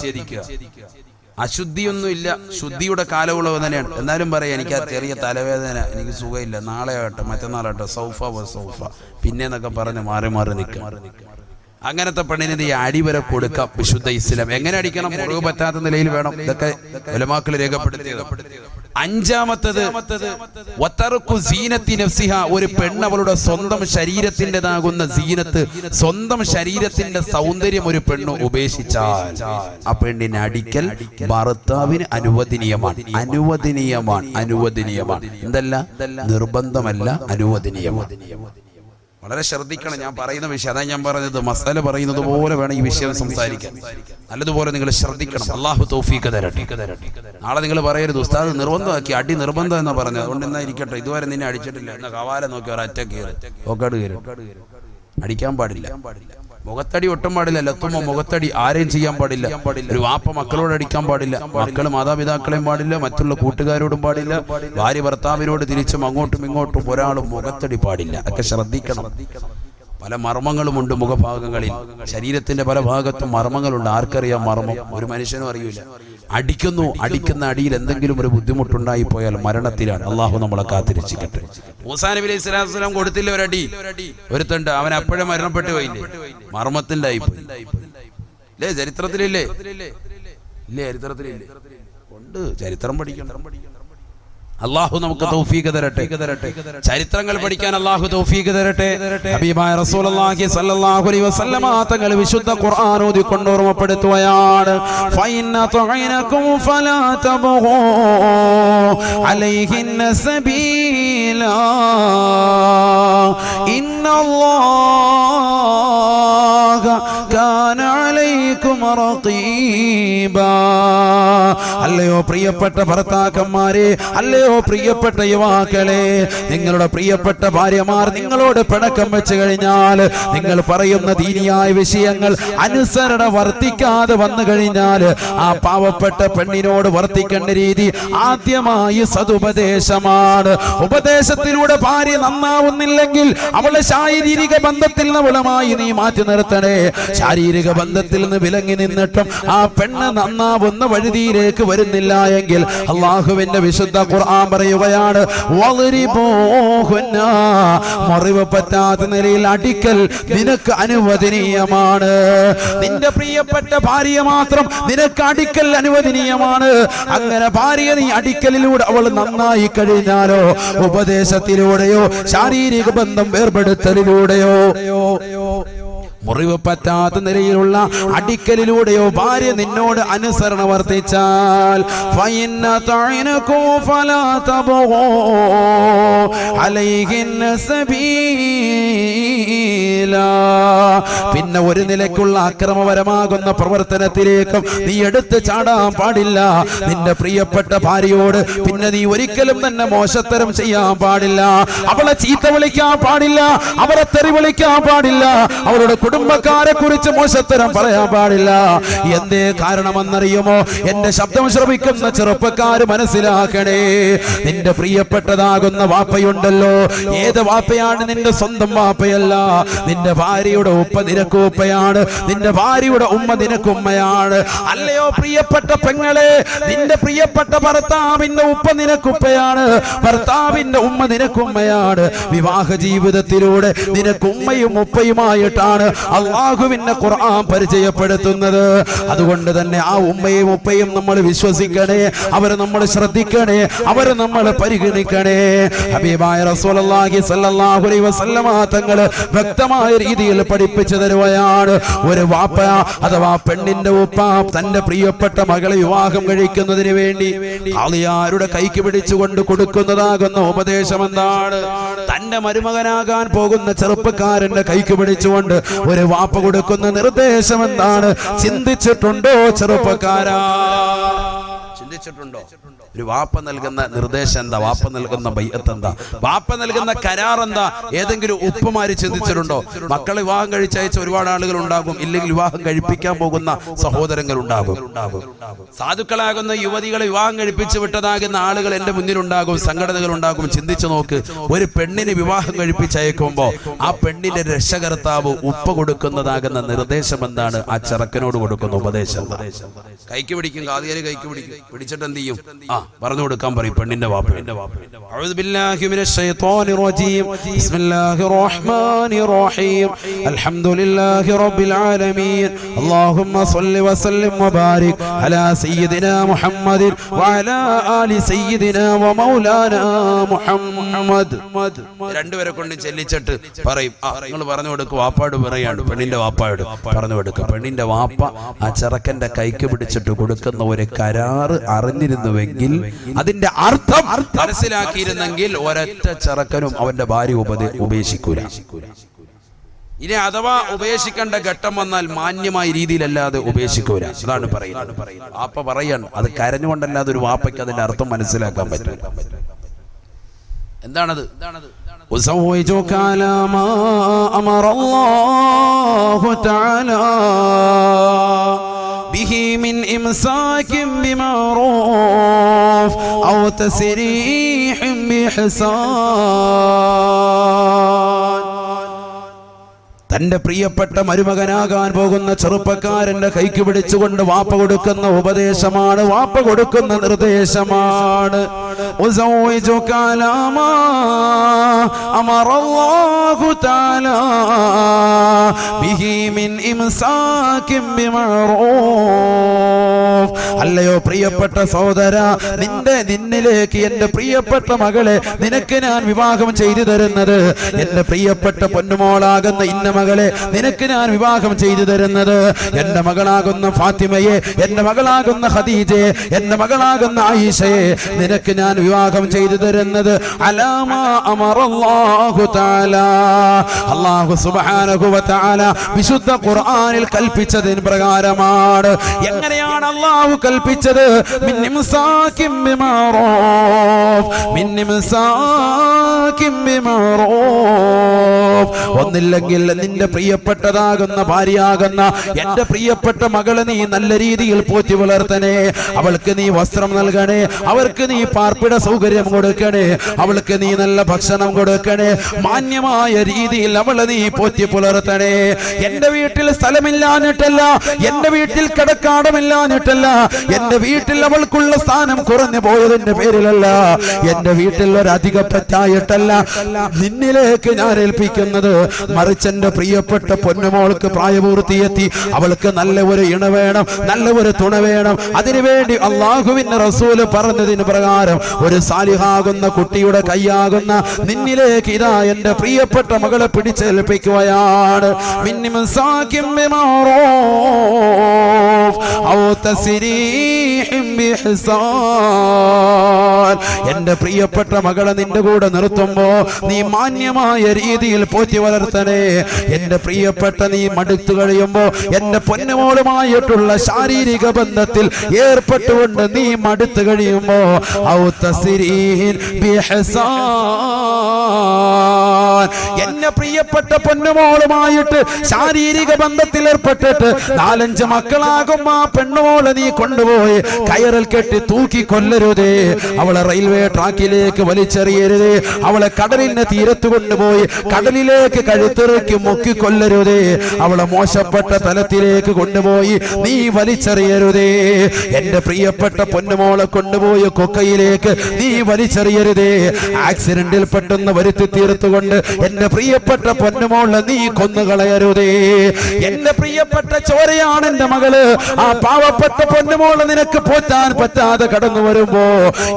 [SPEAKER 1] അശുദ്ധിയൊന്നും ഇല്ല, ശുദ്ധിയുടെ കാലയളവ് തന്നെയാണ്. എന്നാലും പറയാം, എനിക്ക് ആ ചെറിയ തലവേദന, എനിക്ക് സുഖമില്ല, നാളെ ആകട്ടെ മറ്റന്നാളാകട്ടെ, സൗഫ പിന്നെന്നൊക്കെ പറഞ്ഞ് മാറി നിൽക്കുക. അങ്ങനത്തെ പെണ്ണിന് ഈ അടിവരെ കൊടുക്കാം വിശുദ്ധ ഇസ്ലാം. എങ്ങനെ അടിക്കണം? മുറിവ് പറ്റാത്ത നിലയിൽ വേണം. ഇതൊക്കെ ഉലമാക്കൾ രേഖപ്പെടുത്തിയത്. 5. വതർക്കു സീനത്തി നഫ്സിഹ, ഒരു പെണ്ണ് അവളുടെ സ്വന്തം ശരീരത്തിൻ്റെതാകുന്ന സീനത്ത്, സ്വന്തം ശരീരത്തിന്റെ സൗന്ദര്യം ഒരു പെണ്ണ് ഉപേക്ഷിച്ചാൽ ആ പെണ്ണിനെ അടിക്കൽ ഭർത്താവിന് അനുവദനീയമാണ്. എന്തല്ല, നിർബന്ധമല്ല, അനുവദനീയമാണ്. വളരെ ശ്രദ്ധിക്കണം ഞാൻ പറയുന്ന വിഷയം. അതാ ഞാൻ പറഞ്ഞത്, മസാല പറയുന്നത് പോലെ വേണം ഈ വിഷയം സംസാരിക്കാൻ. നല്ലതുപോലെ നിങ്ങൾ ശ്രദ്ധിക്കണം. അല്ലാഹു തൗഫീഖ് തരട്ടെ. നാളെ നിങ്ങൾ പറയരുത് ഉസ്താദ് നിർബന്ധമാക്കി, അടി നിർബന്ധം എന്നാ പറഞ്ഞത്, അതുകൊണ്ട് എന്നാ ഇരിക്കട്ടെ, ഇതുവരെ നിന്നെ അടിച്ചിട്ടില്ല, എന്നാ കവാല നോക്കി ഒരറ്റ കയറി ഒക്കട് കയറി. അടിക്കാൻ പാടില്ല. മുഖത്തടി ഒട്ടും പാടില്ല. ലത്തുമ്മ മുഖത്തടി ആരെയും ചെയ്യാൻ പാടില്ല. ഒരു വാപ്പ മക്കളോട് അടിക്കാൻ പാടില്ല, മക്കൾ മാതാപിതാക്കളെയും പാടില്ല, മറ്റുള്ള കൂട്ടുകാരോടും പാടില്ല, ഭാര്യ ഭർത്താവിനോട് തിരിച്ചും അങ്ങോട്ടും ഇങ്ങോട്ടും ഒരാളും മുഖത്തടി പാടില്ല. ഒക്കെ ശ്രദ്ധിക്കണം. പല മർമ്മങ്ങളുമുണ്ട് മുഖഭാഗങ്ങളിൽ. ശരീരത്തിന്റെ പല ഭാഗത്തും മർമ്മങ്ങളുണ്ട്. ആർക്കറിയാം മർമ്മം? ഒരു മനുഷ്യനും അറിയില്ല. അടിക്കുന്ന അടിയിൽ എന്തെങ്കിലും ഒരു ബുദ്ധിമുട്ടുണ്ടായി പോയാൽ മരണത്തിലാണ്. അള്ളാഹു നമ്മളെ കാത്തിരക്ഷിക്കട്ടെ. മൂസാ നബി അലൈഹി സ്വലാത്തു വസ്സലാം കൊടുത്തില്ല ഒരടി. ഒരുത്തുണ്ട്, അവൻ അപ്പോഴേ മരണപ്പെട്ടു പോയില്ലേ? മർമ്മത്തിന്റെ ആയിപ്പോയി. ഇല്ലേ ചരിത്രത്തിലില്ലേ? ഇല്ലേ ചരിത്രത്തിലില്ലേ? ഉണ്ട്. ചരിത്രം പഠിക്കണം. അല്ലാഹു നമുക്ക് തൗഫീഖ് തരട്ടെ. ചരിത്രങ്ങൾ പഠിക്കാൻ അല്ലാഹു തൗഫീഖ് തരട്ടെ. ഹബീബായ റസൂലുള്ളാഹി സ്വല്ലല്ലാഹു അലൈഹി വസല്ലമ തങ്ങൾ വിശുദ്ധ ഖുർആൻ ഓതിക്കൊണ്ട് ഓർമ്മപ്പെടുത്തുകയാണ്, ഫഇന്ന തുഇനകും ഫലാ തബ്ഗൂ അലൈഹിന്ന സബീലാ ഇന്നല്ലാഹ കാന അലൈക്കും റഖീബാ. അല്ലയോ പ്രിയപ്പെട്ട ഭർത്താക്കന്മാരെ, അല്ലയോ പ്രിയപ്പെട്ട യുവാക്കളെ, നിങ്ങളുടെ പ്രിയപ്പെട്ട ഭാര്യമാർ നിങ്ങളോട് പിണക്കം വെച്ച് കഴിഞ്ഞാൽ, നിങ്ങൾ പറയുന്ന ദീനിയായ വിഷയങ്ങൾ അനുസരണ വർത്തിക്കാതെ വന്നു കഴിഞ്ഞാൽ, ആ പാവപ്പെട്ട പെണ്ണിനോട് വർത്തിക്കേണ്ട രീതി ആദ്യമായി സതുപദേശമാണ്. ഉപദേശത്തിലൂടെ ഭാര്യ നന്നാവുന്നില്ലെങ്കിൽ അവളെ ശാരീരിക ബന്ധത്തിൽ നിന്ന് അവളുമായി നീ മാറ്റി നിർത്തണേ. ശാരീരിക ബന്ധത്തിൽ നിന്ന് വിലങ്ങി നിന്നിട്ടും ആ പെണ്ണ് നന്നാവുന്ന വഴുതിയിലേക്ക് വരുന്നില്ല എങ്കിൽ അള്ളാഹുവിന്റെ വിശുദ്ധ ഖുർആൻ പറയുകയാണ്, മുറിവ് പറ്റാത്ത നിലയിൽ അടിക്കൽ നിനക്ക് അനുവദനീയമാണ്. നിന്റെ പ്രിയപ്പെട്ട ഭാര്യ മാത്രം നിനക്ക് അടിക്കൽ അനുവദനീയമാണ്. അങ്ങനെ ഭാര്യ നീ അടിക്കലിലൂടെ അവൾ നന്നായി കഴിഞ്ഞാലോ, ഉപദേശത്തിലൂടെയോ ശാരീരിക ബന്ധം വേർപെടുത്തലിലൂടെയോ മുറിവ് പറ്റാത്ത നിലയിലുള്ള അടിക്കലിലൂടെയോ ഭാര്യ നിന്നോട് അനുസരണ വർത്തിച്ചാൽ, പിന്നെ ഒരു നിലയ്ക്കുള്ള അക്രമപരമാകുന്ന പ്രവർത്തനത്തിലേക്കും നീ എടുത്ത് ചാടാൻ പാടില്ല. നിന്റെ പ്രിയപ്പെട്ട ഭാര്യയോട് പിന്നെ നീ ഒരിക്കലും തന്നെ മോശത്തരം ചെയ്യാൻ പാടില്ല. അവളെ ചീത്ത വിളിക്കാൻ പാടില്ല, അവളെ തെറി വിളിക്കാൻ പാടില്ല, അവളുടെ കുടുംബക്കാരെ കുറിച്ച് മോശത്തരം പറയാൻ പാടില്ല. എന്തേ കാരണമെന്നറിയുമോ? എന്റെ ശബ്ദം ശ്രവിക്കുന്ന ചെറുപ്പക്കാര് മനസ്സിലാക്കണേ, നിന്റെ പ്രിയപ്പെട്ടതാകുന്ന വാപ്പയുണ്ടല്ലോ, ഏത് വാപ്പയാണ്? നിന്റെ സ്വന്തം വാപ്പയല്ല. നിന്റെ ഭാര്യയുടെ ഉപ്പ നിനക്ക് ഉപ്പയാണ്, നിന്റെ ഭാര്യയുടെ ഉമ്മ നിനക്ക് ഉമ്മയാണ്. അല്ലയോ പ്രിയപ്പെട്ട പെങ്ങളെ, നിന്റെ പ്രിയപ്പെട്ട ഭർത്താവിന്റെ ഉപ്പ നിനക്കുപ്പയാണ്, ഭർത്താവിന്റെ ഉമ്മ നിനക്കുമ്മയാണ്. വിവാഹ ജീവിതത്തിലൂടെ നിനക്ക് ഉമ്മയും ഉപ്പയുമായിട്ടാണ് അല്ലാഹുവിന്റെ ഖുർആൻ പരിചയപ്പെടുത്തുന്നത്. അതുകൊണ്ട് തന്നെ ആ ഉമ്മയും ഉപ്പയും നമ്മൾ വിശ്വസിക്കണേ, അവരെ നമ്മൾ ശ്രദ്ധിക്കണേ, അവരെ നമ്മൾ പരിഗണിക്കണേ. ഹബീബായ റസൂലുള്ളാഹി സ്വല്ലല്ലാഹു അലൈഹി വസല്ലമ തങ്ങൾ വ്യക്തമായ രീതിയിൽ പഠിപ്പിച്ചു തരുകയാണ്, ഒരു വാപ്പ അഥവാ പെണ്ണിന്റെ ഉപ്പ തന്റെ പ്രിയപ്പെട്ട മകളെ വിവാഹം കഴിക്കുന്നതിന് വേണ്ടി ആളിയാരുടെ കൈക്ക് പിടിച്ചുകൊണ്ട് കൊടുക്കുന്നതാകുന്ന ഉപദേശം എന്താണ്? തന്റെ മരുമകനാകാൻ പോകുന്ന ചെറുപ്പക്കാരന്റെ കൈക്ക് പിടിച്ചുകൊണ്ട് ഒരു വാപ്പ കൊടുക്കുന്ന നിർദ്ദേശം എന്താണ്? ചിന്തിച്ചിട്ടുണ്ടോ ചെറുപ്പക്കാരാ? ചിന്തിച്ചിട്ടുണ്ടോ? ഒരു വാപ്പ നൽകുന്ന നിർദ്ദേശം എന്താ? വാപ്പ നൽകുന്ന ബൈഅത്ത് എന്താ? വാപ്പ നൽകുന്ന കരാർ എന്താ? ഏതെങ്കിലും ഉപ്പമാര് ചിന്തിച്ചിട്ടുണ്ടോ? മക്കളെ വിവാഹം കഴിച്ചയച്ച ഒരുപാട് ആളുകൾ ഉണ്ടാകും, ഇല്ലെങ്കിൽ വിവാഹം കഴിപ്പിക്കാൻ പോകുന്ന സഹോദരങ്ങൾ ഉണ്ടാകും. സാധുക്കളാകുന്ന യുവതികളെ വിവാഹം കഴിപ്പിച്ചു വിട്ടതാകുന്ന ആളുകൾ എന്റെ മുന്നിലുണ്ടാകും, സംഘടനകൾ ഉണ്ടാകും. ചിന്തിച്ചു നോക്ക്, ഒരു പെണ്ണിനെ വിവാഹം കഴിപ്പിച്ചയക്കുമ്പോ ആ പെണ്ണിന്റെ രക്ഷകർത്താവ് ഉപ്പ കൊടുക്കുന്നതാകുന്ന നിർദ്ദേശം എന്താണ്? ആ ചെറുക്കനോട് കൊടുക്കുന്ന ഉപദേശം. കൈക്ക് പിടിക്കും, കാതിയാല് കൈക്ക് പിടിക്കും, പിടിച്ചിട്ട് എന്ത് ചെയ്യും? പറഞ്ഞു കൊടുക്കാൻ പറയും പെണ്ണിന്റെ വാപ്പ. അഊദു ബില്ലാഹി മിനശ് ശൈത്വാനിർ റജീം. ബിസ്മില്ലാഹിർ റഹ്മാനിർ റഹീം. അൽഹംദുലില്ലാഹി റബ്ബിൽ ആലമീൻ. അല്ലാഹുമ്മ സ്വല്ലി വസല്ലിം വബാരിക് അലാ സയ്യിദിനാ മുഹമ്മദിൻ വഅലാ ആലി സയ്യിദിനാ വമൗലാനാ മുഹമ്മദ്. രണ്ടുപേരെ കൊണ്ട് ചെല്ലിച്ചിട്ട് പറയും, നിങ്ങൾ പറഞ്ഞു കൊടുക്കുക. വാപ്പാട് പറയാണ്, പെണ്ണിന്റെ വാപ്പായോട് പറഞ്ഞു കൊടുക്കുക. പെണ്ണിന്റെ വാപ്പ ആ ചെറുക്കന്റെ കൈക്ക് പിടിച്ചിട്ട് കൊടുക്കുന്ന ഒരു കരാറ് അറിഞ്ഞിരുന്നുവെങ്കിൽ, അതിന്റെ അർത്ഥം മനസ്സിലാക്കിയിരുന്നെങ്കിൽ ഒരൊറ്റ ചെറുക്കനും അവന്റെ ഭാര്യ ഉപേക്ഷിക്കൂല. ഇനി അഥവാ ഉപേക്ഷിക്കേണ്ട ഘട്ടം വന്നാൽ മാന്യമായ രീതിയിലല്ലാതെ ഉപേക്ഷിക്കൂല. അതാണ് പറയുന്നത്. വാപ്പ പറയാണ്, അത് കരഞ്ഞുകൊണ്ടല്ലാതെ ഒരു വാപ്പയ്ക്ക് അതിന്റെ അർത്ഥം മനസ്സിലാക്കാൻ പറ്റില്ല. എന്താണത്? ഉസൗവിജുക അലാ മാ അമറല്ലാഹു തആല ബിഹി മിൻ ഇംസാകിൻ ബിമഅറൂഫ് ഔ തസ്രീഹിൻ ബിഇഹ്സാൻ. തന്റെ പ്രിയപ്പെട്ട മരുമകനാകാൻ പോകുന്ന ചെറുപ്പക്കാരന്റെ കൈക്ക് പിടിച്ചുകൊണ്ട് വാപ്പ കൊടുക്കുന്ന ഉപദേശമാണ്, വാപ്പ കൊടുക്കുന്ന നിർദ്ദേശമാണ്. ഉസൗവിജുക അലാ മാ അമറല്ലാഹു തആല ബിഹി മിൻ ഇംസാകിൻ ബിമഅറൂഫ്. അല്ലയോ പ്രിയപ്പെട്ട സഹോദര, നിന്നിലേക്ക് എന്റെ പ്രിയപ്പെട്ട മകളെ നിനക്ക് ഞാൻ വിവാഹം ചെയ്തു തരുന്നത്, എന്റെ പ്രിയപ്പെട്ട പൊന്നുമോളാകുന്ന ഇന്ന മകളെ നിനക്ക് ഞാൻ വിവാഹം ചെയ്തു തരുന്നത്, എന്റെ മകളാകുന്ന ഫാത്തിമയെ, എന്റെ മകളാകുന്ന ഖദീജയെ, എന്റെ മകളാകുന്ന ആയിഷയെ നിനക്ക് ഞാൻ വിവാഹം ചെയ്തു തരുന്നത് അലാമാ അമറല്ലാഹു തആല, അല്ലാഹു സുബ്ഹാനഹു വ തആല വിശുദ്ധ ഖുർആനിൽ കൽപ്പിച്ചതിന് പ്രകാരമാണ്. എങ്ങനെയാണ് അല്ലാഹു കൽപ്പിച്ചത്? മിൻ ഇംസാകിൻ ബിമഅറൂഫ്, മിൻ ഇംസാകിൻ ബിമഅറൂഫ്. ഒന്നില്ലെങ്കിൽ നിന്റെ പ്രിയപ്പെട്ടതാകുന്ന ഭാര്യയാകുന്ന എന്റെ പ്രിയപ്പെട്ട മകളെ നീ നല്ല രീതിയിൽ പോറ്റി വളർത്തണേ, അവൾക്ക് നീ വസ്ത്രം നൽകണേ, അവർക്ക് നീ പാർപ്പിട സൗകര്യം കൊടുക്കണേ, അവൾക്ക് നീ നല്ല ഭക്ഷണം കൊടുക്കണേ, മാന്യമായ രീതിയിൽ അവളെ നീ പോറ്റി പുലർത്തണേ. എന്റെ വീട്ടിൽ സ്ഥലമില്ലാഞ്ഞിട്ടല്ല, എന്റെ വീട്ടിൽ കിടക്കാടമില്ലാഞ്ഞിട്ടല്ല, എന്റെ വീട്ടിൽ അവൾക്കുള്ള സ്ഥാനം കുറഞ്ഞു പോയതിന്റെ പേരിലല്ല, എന്റെ വീട്ടിൽ ഒരധിക പറ്റായിട്ടല്ല നിന്നിലേക്ക് ഞാൻ ഏൽപ്പിക്കുന്നത്. മറിച്ച് എന്റെ പ്രിയപ്പെട്ട പൊന്നുമോൾക്ക് പ്രായപൂർത്തിയെത്തി, അവൾക്ക് നല്ല ഒരു ഇണ വേണം, നല്ല ഒരു തുണ വേണം. അതിനുവേണ്ടി അള്ളാഹുവിന്റെ റസൂല് പറഞ്ഞതിന് പ്രകാരം ഒരു സാലിഹാകുന്ന കുട്ടിയുടെ കൈയാകുന്ന നിന്നിലേക്ക് ഇതാ എന്റെ പ്രിയപ്പെട്ട മകളെ പിടിച്ചേൽപ്പിക്കുകയാണ്. എന്റെ പ്രിയപ്പെട്ട മകളെ നിന്റെ കൂടെ നിർത്തുമ്പോ നീ മാന്യമായ രീതിയിൽ പോറ്റി വളർത്തണേ. എന്റെ പ്രിയപ്പെട്ട നീ മടുത്തു കഴിയുമ്പോ എന്റെ പൊന്നുമോളുമായിട്ടുള്ള ശാരീരിക ബന്ധത്തിൽ ഏർപ്പെട്ടുകൊണ്ട് നീ മടുത്തു കഴിയുമ്പോ എന്റെ പ്രിയപ്പെട്ട പൊന്നുമോളുമായിട്ട് ശാരീരിക ബന്ധത്തിൽ ഏർപ്പെട്ടിട്ട് 4-5 മക്കളാകും ആ പെണ്ണുമോളെ നീ കൊണ്ടുപോയി കയറിൽ കെട്ടി തൂക്കി കൊല്ലരുതേ, അവളെ റെയിൽവേ ട്രാക്കിലേക്ക് വലിച്ചെറിയരുതേ, അവളെ കടലിന്റെ തീരത്ത് കൊണ്ടുപോയി കടലിലേക്ക് കഴുത്തിറക്കി മുക്കിക്കൊല്ലരുതേ, അവളെ മോശപ്പെട്ട തലത്തിലേക്ക് കൊണ്ടുപോയി നീ വലിച്ചെറിയരുതേ. എന്റെ പ്രിയപ്പെട്ട പൊന്നുമോളെ കൊണ്ടുപോയി കൊക്കയിലേക്ക് നീ വലിച്ചെറിയരുതേ. ആക്സിഡന്റിൽ പെട്ടെന്ന് വരുത്തി തീർത്തുകൊണ്ട് എന്റെ പ്രിയപ്പെട്ട പൊന്നുമോളെ നീ കൊന്നുകളയരുതേ. എന്റെ പ്രിയപ്പെട്ട ചോരയാണ് എന്റെ മകള്, ആ പാവപ്പെട്ട പൊന്നുമോളെ നിനക്ക് പോറ്റാൻ പറ്റാതെ കടന്നു വരുമ്പോ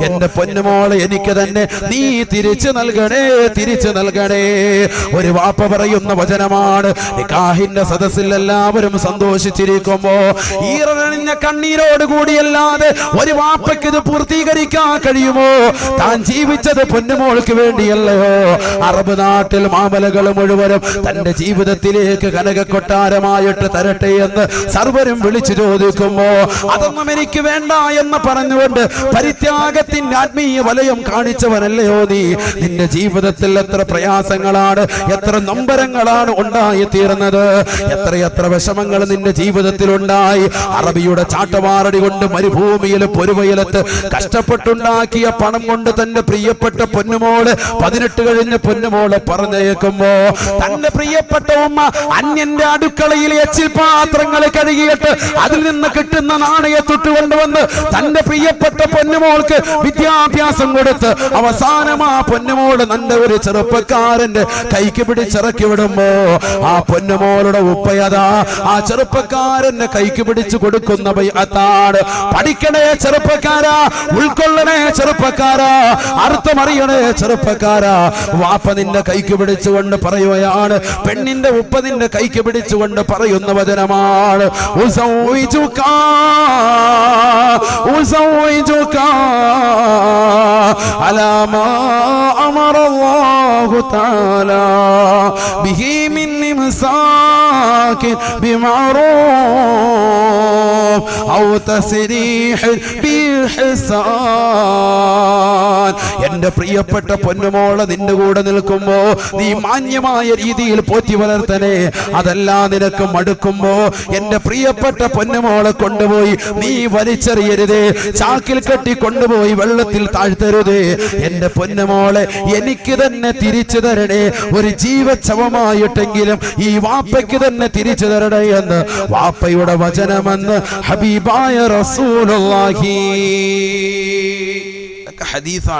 [SPEAKER 1] എന്റെ പൊന്നുമോളെ എനിക്ക് തന്നെ നീ തിരിച്ചു നൽകണേ, തിരിച്ചു നൽകണേ. ഒരു വാപ്പ പറയുന്ന വചനമാണ്. നിക്കാഹിന്റെ സദസ്സിൽ എല്ലാവരും സന്തോഷിച്ചിരിക്കുമ്പോ ഈറനണിഞ്ഞ കണ്ണീരോട് കൂടിയല്ലാതെ ഒരു വാപ്പയ്ക്ക് ഇത് പൂർത്തീകരിക്കാൻ കഴിയുമോ? താൻ ജീവിച്ചത് പൊന്നുമോൾക്ക് വേണ്ടിയല്ലയോ? അറബ് നാട്ടിൽ മാമലകൾ മുഴുവനും തന്റെ ജീവിതത്തിലേക്ക് കനക കൊട്ടാരമായിട്ട് തരട്ടെ എന്ന് സർവരും വിളിച്ചു ചോദിക്കുമ്പോ അതൊന്നും എനിക്ക് വേണ്ട എന്ന് പറഞ്ഞുകൊണ്ട് പരിത്യാഗത്തിന്റെ ആത്മീയ വലയം കാണിച്ചവനല്ലയോ നീ? നിന്റെ ജീവിതത്തിൽ എത്ര പ്രയാസങ്ങളാണ്, എത്ര നൊമ്പരങ്ങളാണ് ഉണ്ടായി തീർന്നത്, എത്രയെത്ര വിഷമങ്ങൾ നിന്റെ ജീവിതത്തിൽ ഉണ്ടായി. അറബിയുടെ ചാട്ടവാറടി കൊണ്ട് മരുഭൂമിയിൽ പൊരുവയിലത്ത് കഷ്ടപ്പെട്ടുണ്ടാക്കിയ പണം കൊണ്ട് തന്റെ പ്രിയപ്പെട്ട പൊന്നുമോള് 18 കഴിഞ്ഞ പൊന്നുമോള് പറഞ്ഞേക്കുമ്പോ തന്റെ പ്രിയപ്പെട്ട ഉമ്മ അന്യന്റെ അടുക്കളയിൽ എച്ചിൽ പാത്രങ്ങൾ കഴുകിയിട്ട് അതിൽ നിന്ന് കിട്ടുന്ന നാണയത്തൊട്ട് കൊണ്ടുവന്ന് തന്റെ പ്രിയപ്പെട്ട പൊന്നുമോൾക്ക് വിദ്യാഭ്യാസം കൊടുത്ത് അവസാനം ആ പൊന്നുമോള് നല്ല ഒരു ചെറുപ്പക്കാരന്റെ കൈക്ക് പിടിച്ചിറക്കി വിടുമ്പോ ആ പൊന്നുമോളുടെ ഉപ്പയതാ ആ ചെറുപ്പക്കാരന്റെ കൈക്ക് പിടിച്ചു കൊടുക്കുന്ന ബൈഅത്താണ്. പഠിക്കണേ ചെറുപ്പക്കാരാ, ഉൾക്കൊള്ളണേ ചെറുപ്പക്കാരാ, അർത്ഥമറിയണേ ചെറുപ്പക്കാരാ. വാപ്പ നിന്റെ കൈക്ക് പിടിച്ചുകൊണ്ട് പറയുകയാണ്, പെണ്ണിന്റെ ഉപ്പ നിന്റെ കൈക്ക് പിടിച്ചുകൊണ്ട് പറയുന്ന വചനമാണ് ഉസൗവിജുക അലാ മാ അമറല്ലാഹു തആല ബിഹി മിൻ ഇംസാ بمعروف أو تسريح بإحسان. എന്റെ പ്രിയപ്പെട്ട പൊന്നുമോളെ നിന്റെ കൂടെ നിൽക്കുമ്പോ നീ മാന്യമായ രീതിയിൽ പോറ്റി വളർത്തണേ. അതല്ല നിനക്ക് മടുക്കുമ്പോ എന്റെ പ്രിയപ്പെട്ട പൊന്നുമോളെ കൊണ്ടുപോയി നീ വലിച്ചെറിയരുതേ, ചാക്കിൽ കെട്ടി കൊണ്ടുപോയി വെള്ളത്തിൽ താഴ്ത്തരുതേ. എന്റെ പൊന്നുമോളെ എനിക്ക് തന്നെ തിരിച്ചു തരണേ, ഒരു ജീവച്ഛവമായിട്ടെങ്കിലും ഈ വാപ്പയ്ക്ക് തന്നെ തിരിച്ചു തരണേ എന്ന് വാപ്പയുടെ വചനമെന്ന് ഹബീബായ റസൂലുള്ളാഹി. ഹദീസാണ്.